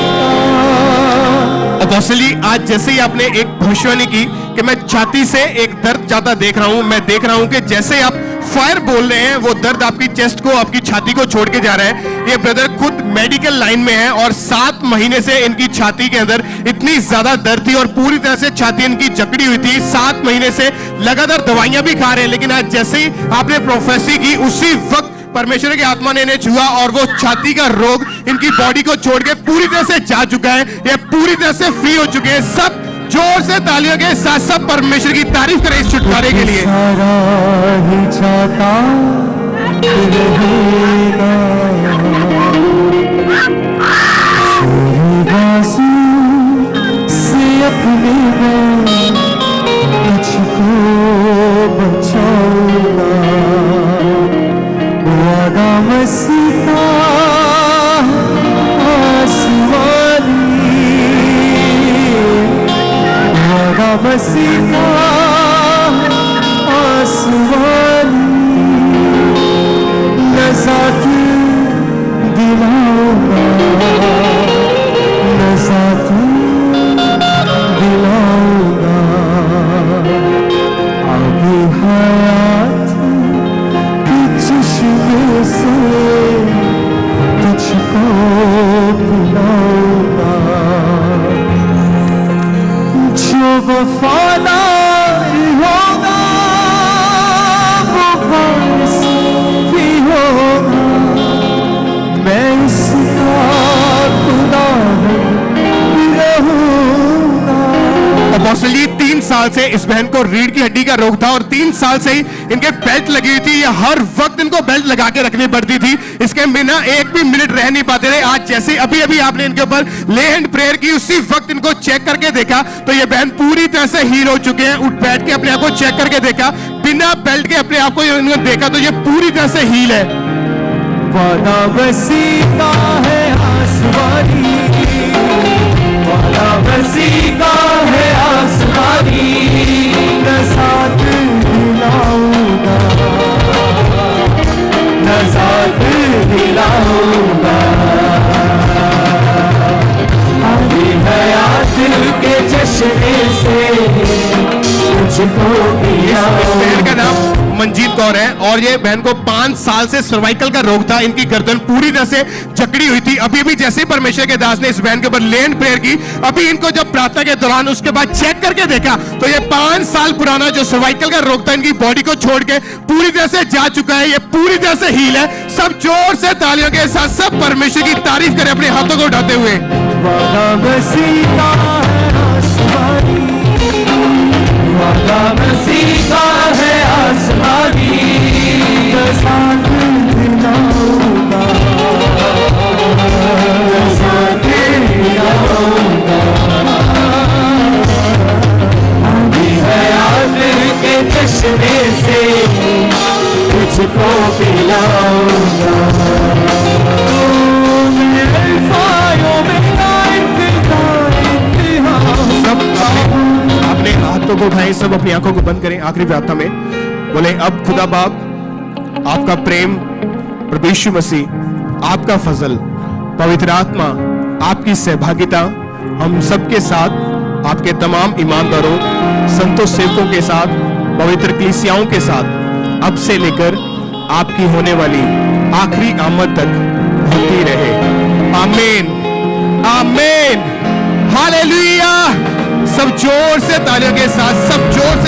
अपोस्टल जी, आज जैसे ही आपने एक भविष्यवाणी की कि मैं छाती से एक दर्द जाता देख रहा हूं, मैं देख रहा हूं कि जैसे आप फायर बोल रहे हैं वो दर्द आपकी चेस्ट को, आपकी छाती को छोड़ के जा रहा है। ये ब्रदर खुद मेडिकल लाइन में है और 7 महीने से इनकी छाती के अंदर इतनी ज्यादा दर्द थी और पूरी तरह से छाती इनकी जकड़ी हुई थी। 7 महीने से लगातार दवाइयां भी खा रहे हैं, लेकिन आज जैसे ही आपने प्रोफेसी की उसी वक्त परमेश्वर की आत्मा ने इन्हें छुआ और वो छाती का रोग इनकी बॉडी को छोड़ के पूरी तरह से जा चुका है। ये पूरी तरह से फ्री हो चुके हैं। सब जोर से तालियों के साथ सब परमेश्वर की तारीफ करें इस छुटकारे के लिए। सारा ही जाता रहेगा, बाजू से अपने मैं तुझको बचाऊंगा, वादा मसीह का आसमानी, वादा मसीह का आसमानी, नज़ात दिलाऊंगा, नज़ात दिलाऊंगा, अभी हयात के चश्मे से तुझको पिलाऊंगा, जो वफादार होगा वो वारिस भी होगा, मैं उसका खुदा रहूंगा। अपोस्टल जी, 3 साल से इस बहन को रीढ़ की हड्डी का रोग था और 3 साल से ही इनके बेल्ट लगी हुई थी। ये हर वक्त इनको बेल्ट लगा के रखनी पड़ती थी, इसके बिना एक भी मिनट रह नहीं पाते थे। आज जैसे अभी अभी आपने इनके ऊपर ले हैंड प्रेयर की, उसी वक्त इनको चेक करके देखा तो ये बहन पूरी तरह से हील हो चुके हैं। उठ बैठ के अपने आप को चेक करके देखा, बिना बेल्ट के अपने आप को इन्होंने देखा तो ये पूरी तरह से हील है। वादा मसीह का है आसमानी, वादा मसीह का है आसमानी, नज़ात दिलाऊंगा, नज़ात दिलाऊंगा, अभी हयात के चश्मे से तुझको इस बहन का नाम मंजीत कौर है और ये बहन को 5 साल से सर्वाइकल का रोग था। इनकी गर्दन पूरी तरह से जकड़ी हुई थी। अभी जैसे ही परमेश्वर के दास ने इस बहन के ऊपर लैंड प्रेयर की, अभी इनको जब प्रार्थना के दौरान उसके बाद चेक करके देखा तो ये 5 साल पुराना जो सर्वाइकल का रोग था इनकी बॉडी को छोड़ के पूरी तरह से जा चुका है। ये पूरी तरह से हील है। सब जोर से तालियों के साथ सब परमेश्वर की तारीफ करें अपने हाथों को उठाते हुए। वादा मसीह का है आसमानी, वादा मसीह का है आसमानी, साथ देना होगा, साथ देना होगा। अभी हयात के चश्मे से तुझको पिलाऊंगा। सब अपने हाथों को उठाएं, सब अपनी आंखों को बंद करें आखिरी प्रार्थना में। बोले, अब खुदा बाप आपका प्रेम, प्रभु यीशु मसीह आपका फजल, पवित्र आत्मा आपकी सहभागिता हम सबके साथ, आपके तमाम ईमानदारों, संतों, सेवकों के साथ, पवित्र कलीसियाओं के साथ अब से लेकर आपकी होने वाली आखिरी आमद तक होती रहे। आमीन, आमीन, हालेलुया। सब जोर से तालियों के साथ, सब जोर